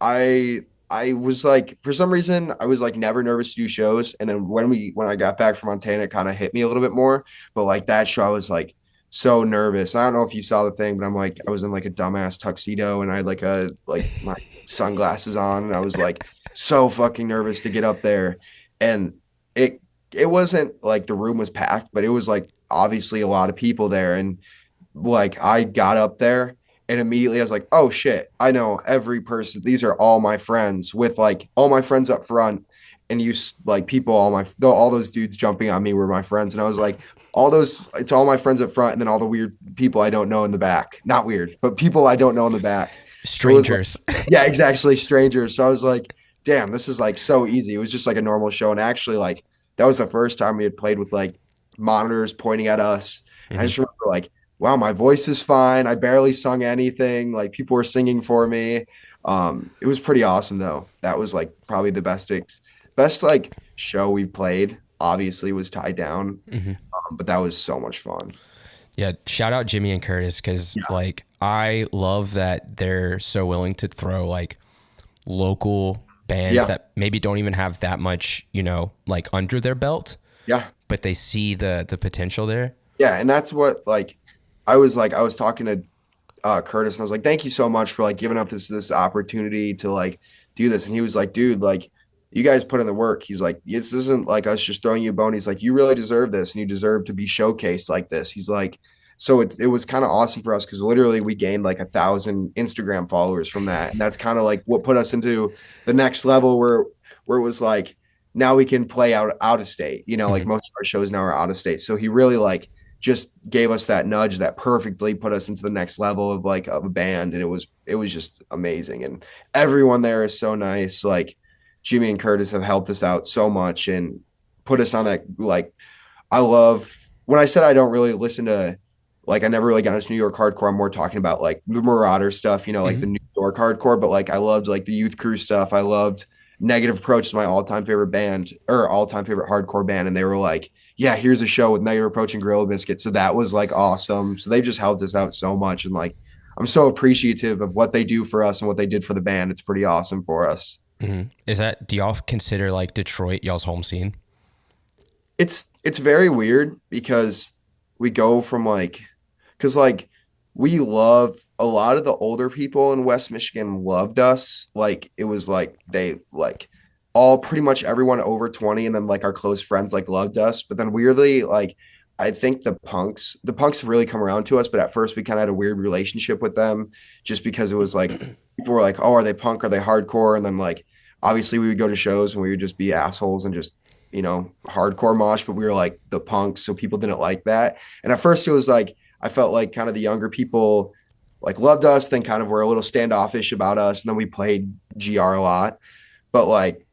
I was like, for some reason, I was like never nervous to do shows. And then when I got back from Montana, it kind of hit me a little bit more. But like that show, I was like so nervous. I don't know if you saw the thing, but I was in like a dumbass tuxedo and I had like my sunglasses on and I was like so fucking nervous to get up there. And it wasn't like the room was packed, but it was like obviously a lot of people there. And like I got up there and immediately I was like, "Oh shit, I know every person. These are all my friends with like all my friends up front." And like people, all those dudes jumping on me were my friends. And I was like, it's all my friends up front. And then all the weird people I don't know in the back, not weird, but people I don't know in the back. Strangers. Yeah, exactly. Strangers. So I was like, damn, this is like so easy. It was just like a normal show. And actually like, that was the first time we had played with like monitors pointing at us. I just remember like, wow, my voice is fine. I barely sung anything. Like people were singing for me. It was pretty awesome though. That was like probably the best like show we've played. Obviously was Tied Down, but that was so much fun. Yeah, shout out Jimmy and Curtis because Yeah. like I love that they're so willing to throw like local bands Yeah. that maybe don't even have that much, like under their belt, Yeah. but they see the potential there. Yeah. And that's what I was talking to Curtis and I was like, thank you so much for like giving up this opportunity to like do this. And he was like, dude, like you guys put in the work. He's like, this isn't like us just throwing you a bone. He's like, you really deserve this and you deserve to be showcased like this. He's like, so it was kind of awesome for us because literally we gained like 1,000 Instagram followers from that. And that's kind of like what put us into the next level where it was like now we can play out of state, like Hmm. most of our shows now are out of state. So he really like just gave us that nudge that perfectly put us into the next level of like of a band, and it was just amazing. And everyone there is so nice. Like Jimmy and Curtis have helped us out so much and put us on that. Like I love when I said I don't really listen to, like I never really got into New York hardcore. I'm more talking about like the Marauder stuff, like the Hmm. New York hardcore. But like I loved like the Youth Crew stuff. I loved Negative Approach is my all-time favorite band or all-time favorite hardcore band, and they were like, yeah, here's a show with Negative Approach and Gorilla Biscuit. So that was like awesome. So they just helped us out so much, and like I'm so appreciative of what they do for us and what they did for the band. It's pretty awesome for us. Hmm. Do y'all consider like Detroit y'all's home scene? It's very weird because we go from like because like we love a lot of the older people in West Michigan loved us. Like it was like they like all pretty much everyone over 20 and then like our close friends like loved us. But then weirdly, like I think the punks have really come around to us, but at first we kind of had a weird relationship with them just because it was like people were like, oh, are they punk? Are they hardcore? And then like obviously we would go to shows and we would just be assholes and just hardcore mosh, but we were like the punks, so people didn't like that. And at first it was like I felt like kind of the younger people like loved us, then kind of were a little standoffish about us. And then we played GR a lot. But like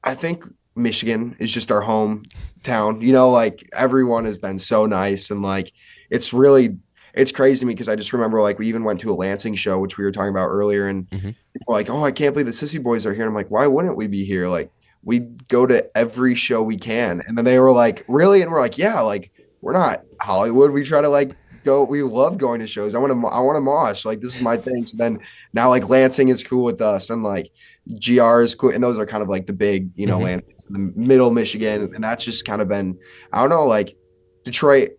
I think Michigan is just our hometown. Like everyone has been so nice and like it's really it's crazy to me because I just remember like we even went to a Lansing show, which we were talking about earlier, and Hmm. people were like, oh, I can't believe the Sissy Boys are here. And I'm like, why wouldn't we be here? Like we go to every show we can. And then they were like, really? And we're like, yeah, like we're not Hollywood. We try to like go, we love going to shows. I want to mosh. Like this is my thing. So then now like Lansing is cool with us and like GR is cool. And those are kind of like the big, Hmm. Lansing, the middle Michigan. And that's just kind of been, I don't know, like Detroit,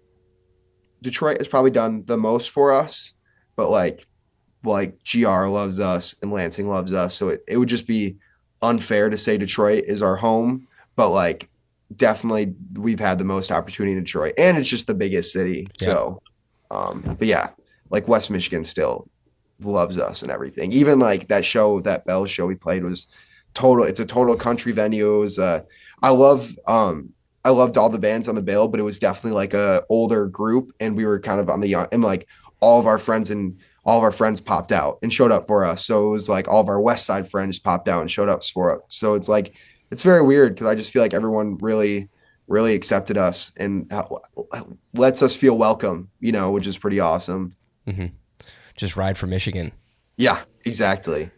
Detroit has probably done the most for us, but like GR loves us and Lansing loves us. So it would just be unfair to say Detroit is our home, but like definitely we've had the most opportunity in Detroit and it's just the biggest city. Yeah. So but yeah, like West Michigan still loves us and everything. Even like that show, that Bell show we played was it's a total country venue. It was I love I loved all the bands on the bill, but it was definitely like a older group and we were kind of on the young and like all of our friends popped out and showed up for us. So it was like all of our West Side friends popped out and showed up for us. So it's like it's very weird because I just feel like everyone really, really accepted us and lets us feel welcome, which is pretty awesome. Hmm. Just ride for Michigan. Yeah, exactly.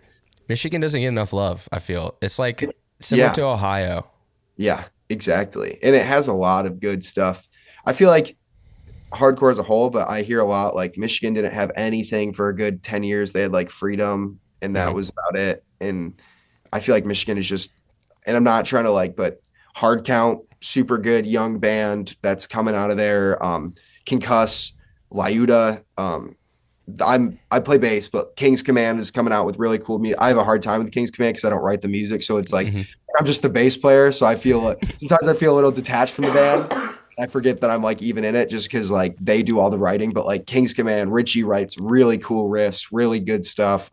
Michigan doesn't get enough love, I feel. It's like similar Yeah, to Ohio. yeah, exactly. And it has a lot of good stuff. I feel like hardcore as a whole, but I hear a lot like Michigan didn't have anything for a good 10 years. They had like Freedom and that Hmm. was about it. And I feel like Michigan is just, and I'm not trying to like, but Hard Count, super good young band that's coming out of there. Concuss, Lyuda. I play bass, but King's Command is coming out with really cool music. I have a hard time with King's Command because I don't write the music, so it's like Hmm. I'm just the bass player. So I feel like sometimes I feel a little detached from the band. I forget that I'm like even in it just because like they do all the writing. But like King's Command, Richie writes really cool riffs, really good stuff.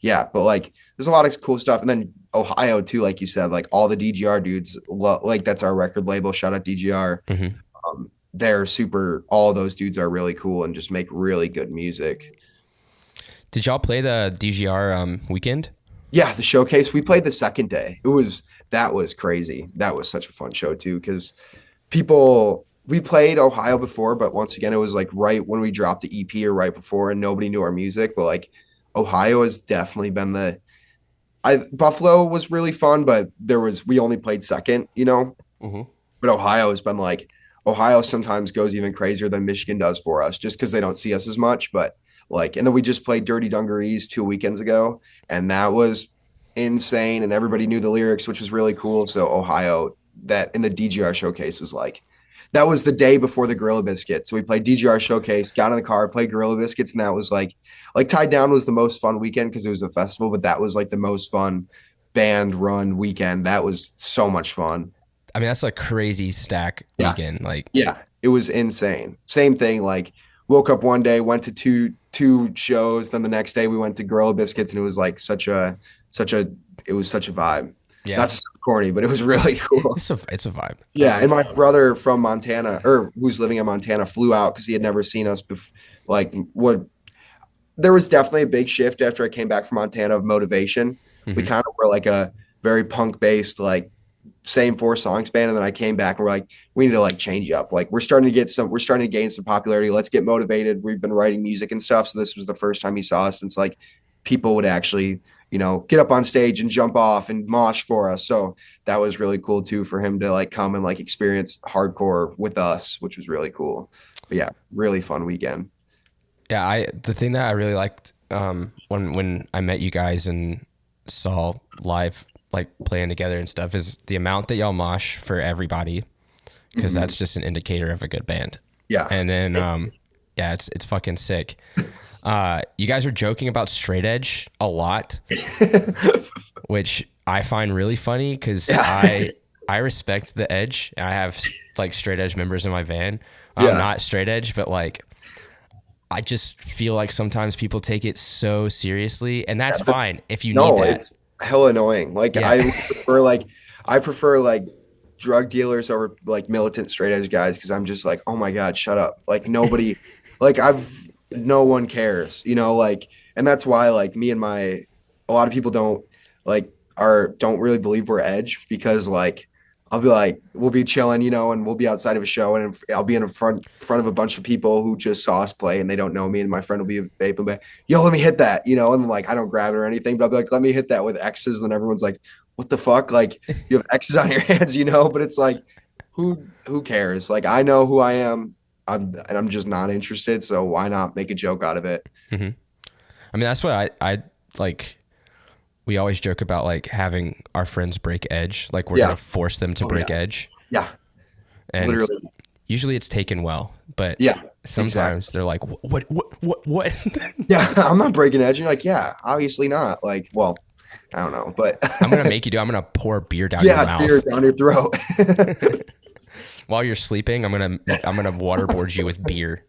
Yeah, but like there's a lot of cool stuff, and then Ohio too, like you said, like all the DGR dudes, like that's our record label. Shout out DGR. Hmm. They're super. All those dudes are really cool and just make really good music. Did y'all play the DGR weekend? Yeah, the showcase we played the second day. That was crazy. That was such a fun show too because people we played Ohio before, but once again it was like right when we dropped the EP or right before, and nobody knew our music. But like Ohio has definitely been the I Buffalo was really fun, but we only played second. Hmm. But Ohio has been like Ohio sometimes goes even crazier than Michigan does for us, just because they don't see us as much. But like, and then we just played Dirty Dungarees 2 weekends ago, and that was insane, and everybody knew the lyrics, which was really cool. So Ohio, that in the DGR showcase was like, that was the day before the Gorilla Biscuits. So we played DGR showcase, got in the car, played Gorilla Biscuits, and that was like Tied Down was the most fun weekend because it was a festival, but that was like the most fun band run weekend. That was so much fun. I mean, that's a crazy stack Yeah. weekend. Like, Yeah, it was insane. Same thing. Like, woke up one day, went to two shows, then the next day we went to Gorilla Biscuits, and it was like such a it was such a vibe. yeah, Not to sound corny, but it was really cool. it's a vibe. Yeah, and my brother from Montana, or who's living in Montana, flew out because he had never seen us before. Like, what? There was definitely a big shift after I came back from Montana of motivation. We Mhm. kind of were like a very punk based, like same four songs band, and then I came back and we're like, we need to like change up. Like, we're starting to gain some popularity. Let's get motivated. We've been writing music and stuff, so this was the first time he saw us since like people would actually, get up on stage and jump off and mosh for us. So that was really cool too for him to like come and like experience hardcore with us, which was really cool. But yeah, really fun weekend. Yeah, the thing that I really liked when I met you guys and saw live like playing together and stuff is the amount that y'all mosh for everybody, because that's just an indicator of a good band. Yeah. And then yeah, it's fucking sick. You guys are joking about straight edge a lot, which I find really funny because I respect the edge. I have like straight edge members in my van. I'm not straight edge, but like I just feel like sometimes people take it so seriously, and that's fine if you need that. It's hella annoying. Like, Yeah. I prefer like drug dealers over like militant straight edge guys because I'm just like, oh my God, shut up. Like, nobody, like, no one cares, like, and that's why like a lot of people don't really believe we're edge because like I'll be like, we'll be chilling, and we'll be outside of a show and I'll be in front of a bunch of people who just saw us play and they don't know me. And my friend will be vaping, but yo, let me hit that, and like, I don't grab it or anything, but I'll be like, let me hit that with X's. And then everyone's like, what the fuck? Like, you have X's on your hands, but it's like, who cares? Like, I know who I am. I'm just not interested. So why not make a joke out of it? I mean, that's what I like. We always joke about like having our friends break edge. Like we're going to force them to break edge. Yeah. And Literally. usually it's taken well, but sometimes they're like, what? Yeah. I'm not breaking edge. And you're like, yeah, obviously not. Like, well, I don't know, but I'm going to make you do, I'm going to pour beer down your mouth. Beer down your throat. While you're sleeping, I'm going to waterboard you with beer.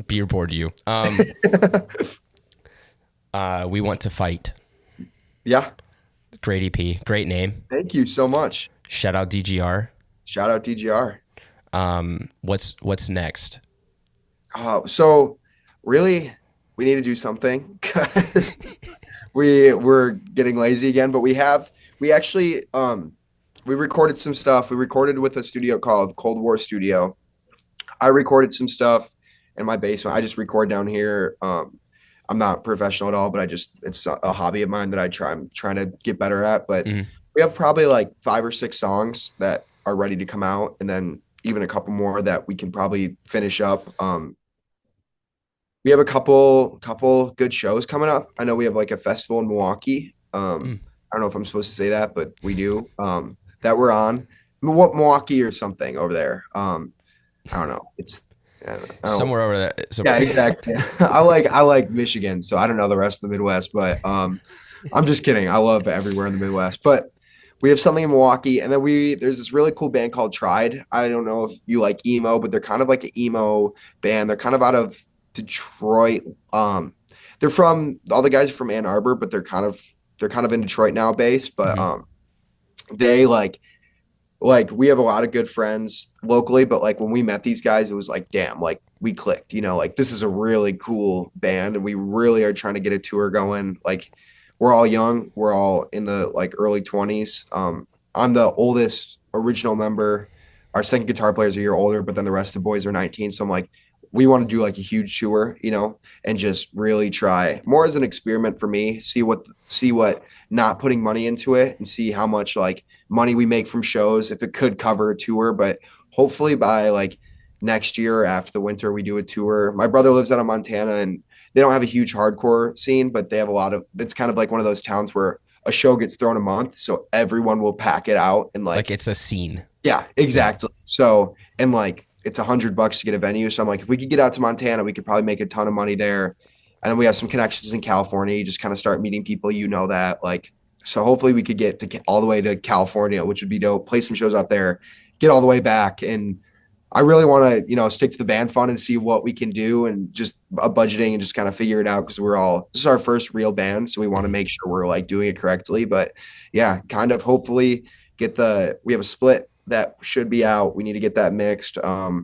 Beer board you. We Want to Fight. Yeah. Great EP. Great name. Thank you so much. Shout out DGR. Shout out DGR. What's next? So really, we need to do something. We're getting lazy again, but we actually we recorded some stuff. We recorded with a studio called Cold War Studio. I recorded some stuff in my basement. I just record down here. I'm not professional at all, but it's a hobby of mine that I'm trying to get better at. But we have probably like 5 or 6 songs that are ready to come out, and then even a couple more that we can probably finish up. We have a couple good shows coming up. I know we have like a festival in Milwaukee. I don't know if I'm supposed to say that, but we do. That we're on Milwaukee or something over there. I don't know. It's somewhere over there. Yeah, exactly. I like Michigan, so I don't know the rest of the Midwest, but I'm just kidding. I love everywhere in the Midwest, but we have something in Milwaukee, and then there's this really cool band called Tried. I don't know if you like emo, but they're kind of like an emo band. They're kind of out of Detroit. They're from all the guys are from Ann Arbor, but they're kind of in Detroit now based, but they like we have a lot of good friends locally, but like when we met these guys, it was like, damn, like we clicked, like this is a really cool band and we really are trying to get a tour going. Like we're all young. We're all in the like early 20s. I'm the oldest original member. Our second guitar player is a year older, but then the rest of the boys are 19. So I'm like, we want to do like a huge tour, and just really try more as an experiment for me, see what not putting money into it and see how much like money we make from shows, if it could cover a tour, but hopefully by like next year after the winter, we do a tour. My brother lives out of Montana, and they don't have a huge hardcore scene, but they have a lot of, it's kind of like one of those towns where a show gets thrown a month. So everyone will pack it out and Like like, it's a scene. yeah, Yeah. exactly. So, and like it's $100 to get a venue. So I'm like, if we could get out to Montana, we could probably make a ton of money there. And then we have some connections in California. You just kind of start meeting people, that. Like, so hopefully we could get to all the way to California, which would be dope. Play some shows out there, get all the way back. And I really want to, stick to the band fund and see what we can do and just budgeting and just kind of figure it out because this is our first real band. So we want to Mhm. make sure we're like doing it correctly. But yeah, kind of hopefully we have a split that should be out. We need to get that mixed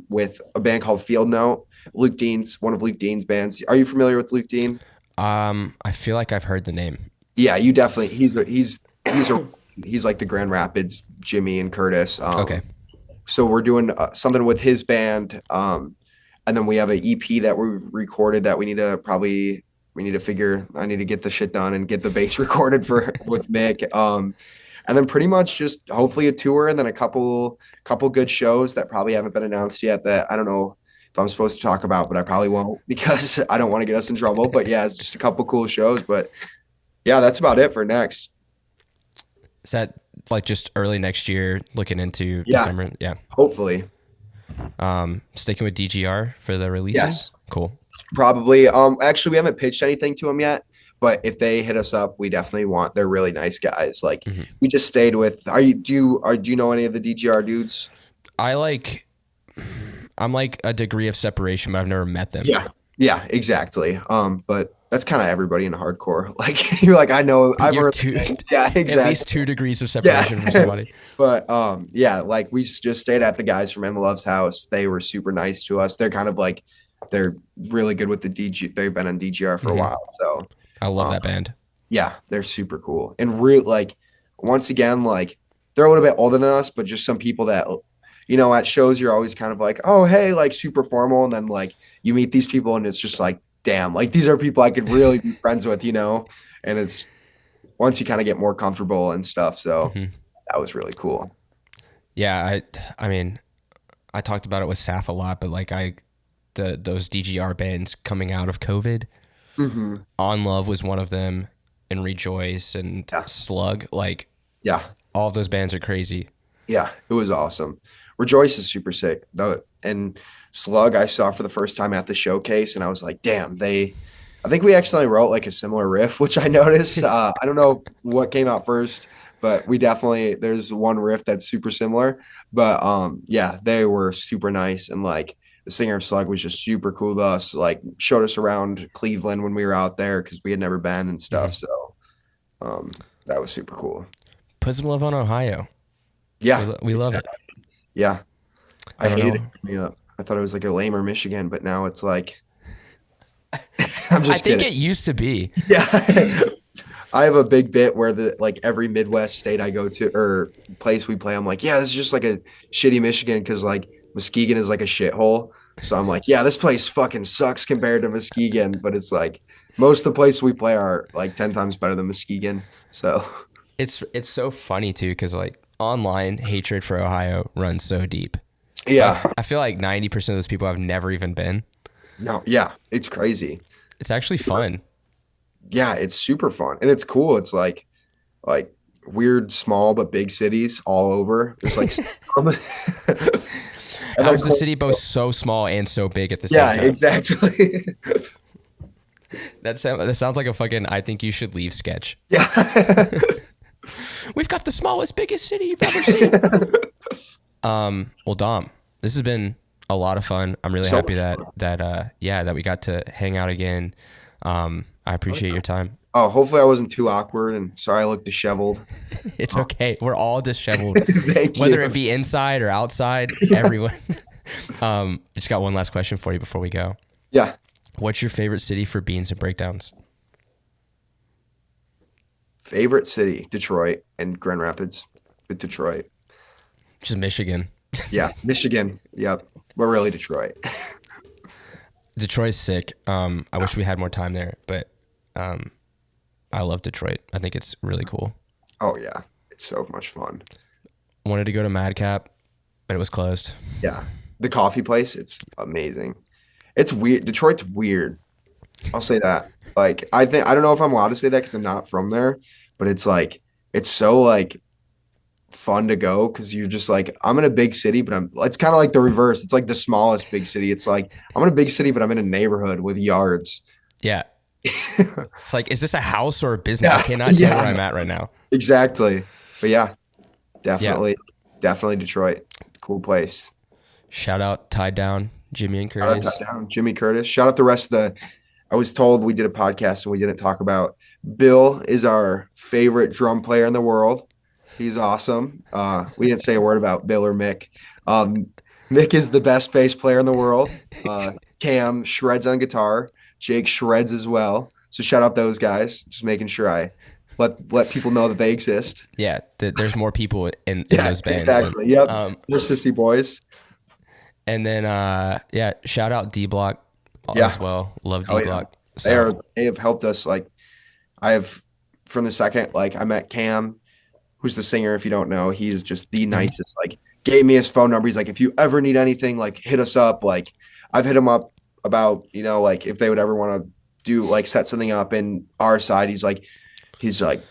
with a band called Field Note. One of Luke Dean's bands. Are you familiar with Luke Dean? I feel like I've heard the name. Yeah, you definitely. He's like the Grand Rapids Jimmy and Curtis. Okay. So we're doing something with his band, and then we have an EP that we recorded that we need to figure. I need to get the shit done and get the bass recorded for with Mick. And then pretty much just hopefully a tour and then a couple good shows that probably haven't been announced yet that I don't know if I'm supposed to talk about, but I probably won't because I don't want to get us in trouble. But yeah, it's just a couple cool shows. But yeah, that's about it for next. Is that like just early next year, looking into Yeah, December? Yeah. hopefully. Sticking with DGR for the releases. Yes, Cool. probably. Actually, we haven't pitched anything to them yet. But if they hit us up, we definitely want. They're really nice guys. Like Hmm. we just stayed with. Do you know any of the DGR dudes? I like. I'm like a degree of separation, but I've never met them. Yeah. Yeah, exactly. But that's kind of everybody in hardcore. Like you're like, I know I've You're heard two, yeah, at exactly. least 2 degrees of Yeah. separation from somebody. But yeah, like we just stayed at the guys from Emma Love's house. They were super nice to us. They're kind of like they're really good with the DG. They've been on DGR for a Hmm. while. So I love um that band. yeah, they're super cool. And real like once again, like they're a little bit older than us, but just some people that at shows you're always kind of like, oh hey, like super formal, and then like you meet these people and it's just like, damn, like these are people I could really be friends with. And it's once you kind of get more comfortable and stuff. So Hmm. that was really cool. Yeah, I mean, I talked about it with Saf a lot, but like those DGR bands coming out of COVID, Hmm. On Love was one of them, and Rejoice and Yeah. Slug. Like Yeah. all of those bands are crazy. Yeah. It was awesome. Rejoice is super sick though. And Slug, I saw for the first time at the showcase and I was like, damn, I think we actually wrote like a similar riff, which I noticed. I don't know what came out first, but there's one riff that's super similar. But yeah, they were super nice. And like the singer of Slug was just super cool to us, like showed us around Cleveland when we were out there because we had never been and Hmm. stuff. So um, that was super cool. Put some love on Ohio. Yeah. We love it. Yeah. I I don't hated know. it coming up. I thought it was like a lamer Michigan, but now it's like I'm I just think kidding. it used to be. Yeah. I have a big bit where every Midwest state I go to or place we play, I'm like, yeah, this is just like a shitty Michigan because like Muskegon is like a shithole. So I'm like, yeah, this place fucking sucks compared to Muskegon, but it's like most of the places we play are like 10 times better than Muskegon. So It's so funny too, because like online hatred for Ohio runs so deep. But yeah, I feel like 90% of those people have never even been. no, yeah, it's crazy. It's actually fun. Yeah, it's super fun and it's cool. It's like weird small but big cities all over. There's like and How then is the city both so small and so big at the same yeah, time? exactly. That sounds like a fucking I think you should leave sketch. Yeah. We've got the smallest, biggest city you've ever seen. Well, Dom, this has been a lot of fun. I'm really So happy much that we got to hang out again. I appreciate your time. Oh, hopefully I wasn't too awkward and sorry I look disheveled. It's okay. We're all disheveled, Thank whether you. it be inside or outside. Everyone. Just got one last question for you before we go. Yeah. What's your favorite city for beans and breakdowns? Favorite city, Detroit and Grand Rapids. With Detroit. Just Michigan. Yeah. Michigan. Yep. But really Detroit. Detroit's sick. I wish we had more time there, but I love Detroit. I think it's really cool. Oh yeah. It's so much fun. Wanted to go to Madcap. But it was closed. Yeah. The coffee place, it's amazing. It's weird. Detroit's weird. I'll say that. Like, I don't know if I'm allowed to say that because I'm not from there, but it's like, it's so like fun to go because you're just like, I'm in a big city, but it's kind of like the reverse. It's like the smallest big city. It's like, I'm in a big city, but I'm in a neighborhood with yards. Yeah. It's like, is this a house or a business? I cannot tell where I'm at right now. Exactly. But yeah, definitely Detroit. Cool place. Shout out Tied Down, Jimmy and Curtis. Shout out Tied Down, Jimmy Curtis. Shout out the rest of I was told we did a podcast and we didn't talk about Bill is our favorite drum player in the world. He's awesome. We didn't say a word about Bill or Mick. Mick is the best bass player in the world. Cam shreds on guitar. Jake shreds as well. So shout out those guys. Just making sure I let people know that they exist. Yeah, there's more people in those bands. Exactly. Yep. We're Sissy Boys. And then shout out D Block as well. Love D Block. Yeah. So. They have helped us. Like I have from the second I met Cam, who's the singer. If you don't know, he's just the nicest. Like gave me his phone number. He's like, if you ever need anything, like hit us up. Like I've hit him up about, like if they would ever want to do set something up in our side. He's like,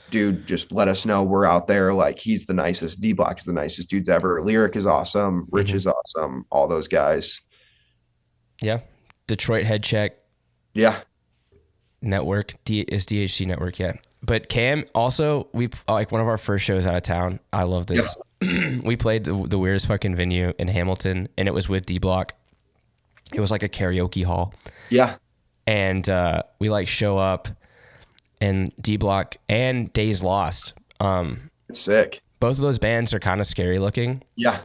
dude, just let us know. We're out there. Like he's the nicest. D Block is the nicest dudes ever. Lyric is awesome. Rich is awesome. All those guys. Yeah. Detroit Head Check. Yeah. Network is DHC Network. Yeah. But Cam also, we one of our first shows out of town. I love this. Yeah. We played the weirdest fucking venue in Hamilton and it was with D Block. It was like a karaoke hall. Yeah. And we show up and D Block and Days Lost. It's sick. Both of those bands are kind of scary looking. Yeah.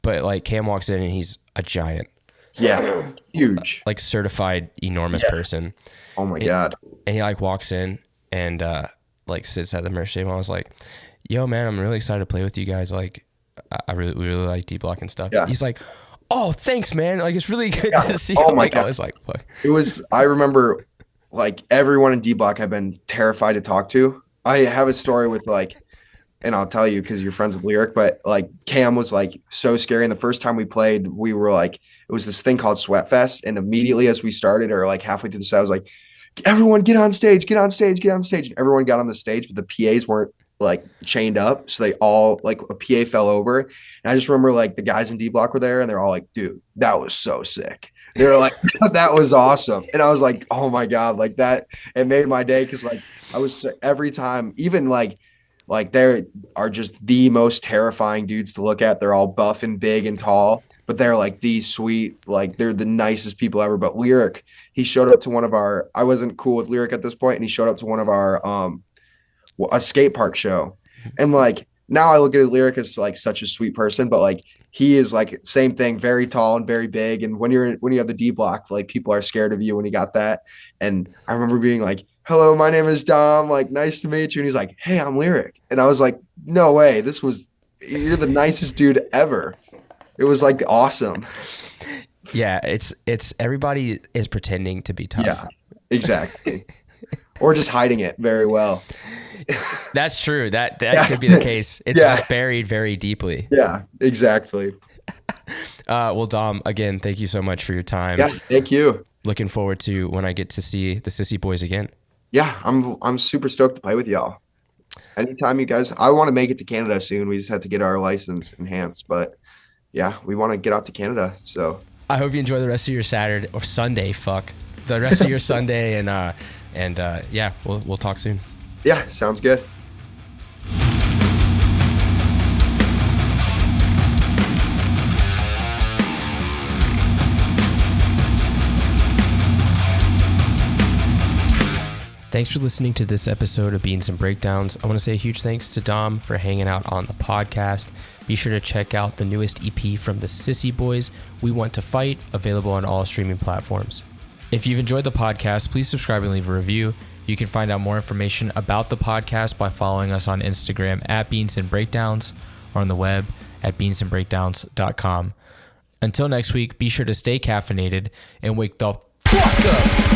But Cam walks in and he's a giant. Yeah. Huge. Certified enormous person. Oh my God. And he walks in and sits at the merch table. I was like, yo man, I'm really excited to play with you guys. We really like D Block and stuff. Yeah. He's like, oh, thanks, man. It's really good to see you. Oh my God. I was like, fuck. I remember everyone in D Block I've been terrified to talk to. I have a story with and I'll tell you because you're friends with Lyric, but Cam was so scary. And the first time we played, we were it was this thing called Sweatfest. And immediately as we started or halfway through the set, I was like, everyone get on stage, get on stage, get on stage. And everyone got on the stage, but the PAs weren't chained up. So they all a PA fell over. And I just remember the guys in D Block were there and they're all like, dude, that was so sick. They were like, that was awesome. And I was like, oh my God, that it made my day. Cause I was every time, even they are just the most terrifying dudes to look at. They're all buff and big and tall, but they're the sweet, they're the nicest people ever. But Lyric, he showed up to I wasn't cool with Lyric at this point, and he showed up to one of our a skate park show. And now I look at Lyric as such a sweet person, but he is same thing, very tall and very big. And when you have the D Block, people are scared of you when you got that. And I remember being hello, my name is Dom. Nice to meet you. And he's like, hey, I'm Lyric. And I was like, no way. You're the nicest dude ever. It was awesome. Yeah. It's everybody is pretending to be tough. Yeah, exactly. Or just hiding it very well. That's true. That could be the case. It's just buried very deeply. Yeah, exactly. Well, Dom, again, thank you so much for your time. Yeah, thank you. Looking forward to when I get to see the Sissy Boys again. Yeah, I'm super stoked to play with y'all. Anytime you guys, I want to make it to Canada soon. We just have to get our license enhanced, but yeah, we want to get out to Canada. So I hope you enjoy the rest of your Saturday or Sunday. The rest of your Sunday, and yeah, we'll talk soon. Yeah, sounds good. Thanks for listening to this episode of Beans and Breakdowns. I want to say a huge thanks to Dom for hanging out on the podcast. Be sure to check out the newest EP from the Sissy Boys, We Want to Fight, available on all streaming platforms. If you've enjoyed the podcast, please subscribe and leave a review. You can find out more information about the podcast by following us on Instagram at Beans and Breakdowns or on the web at beansandbreakdowns.com. Until next week, be sure to stay caffeinated and wake the fuck up.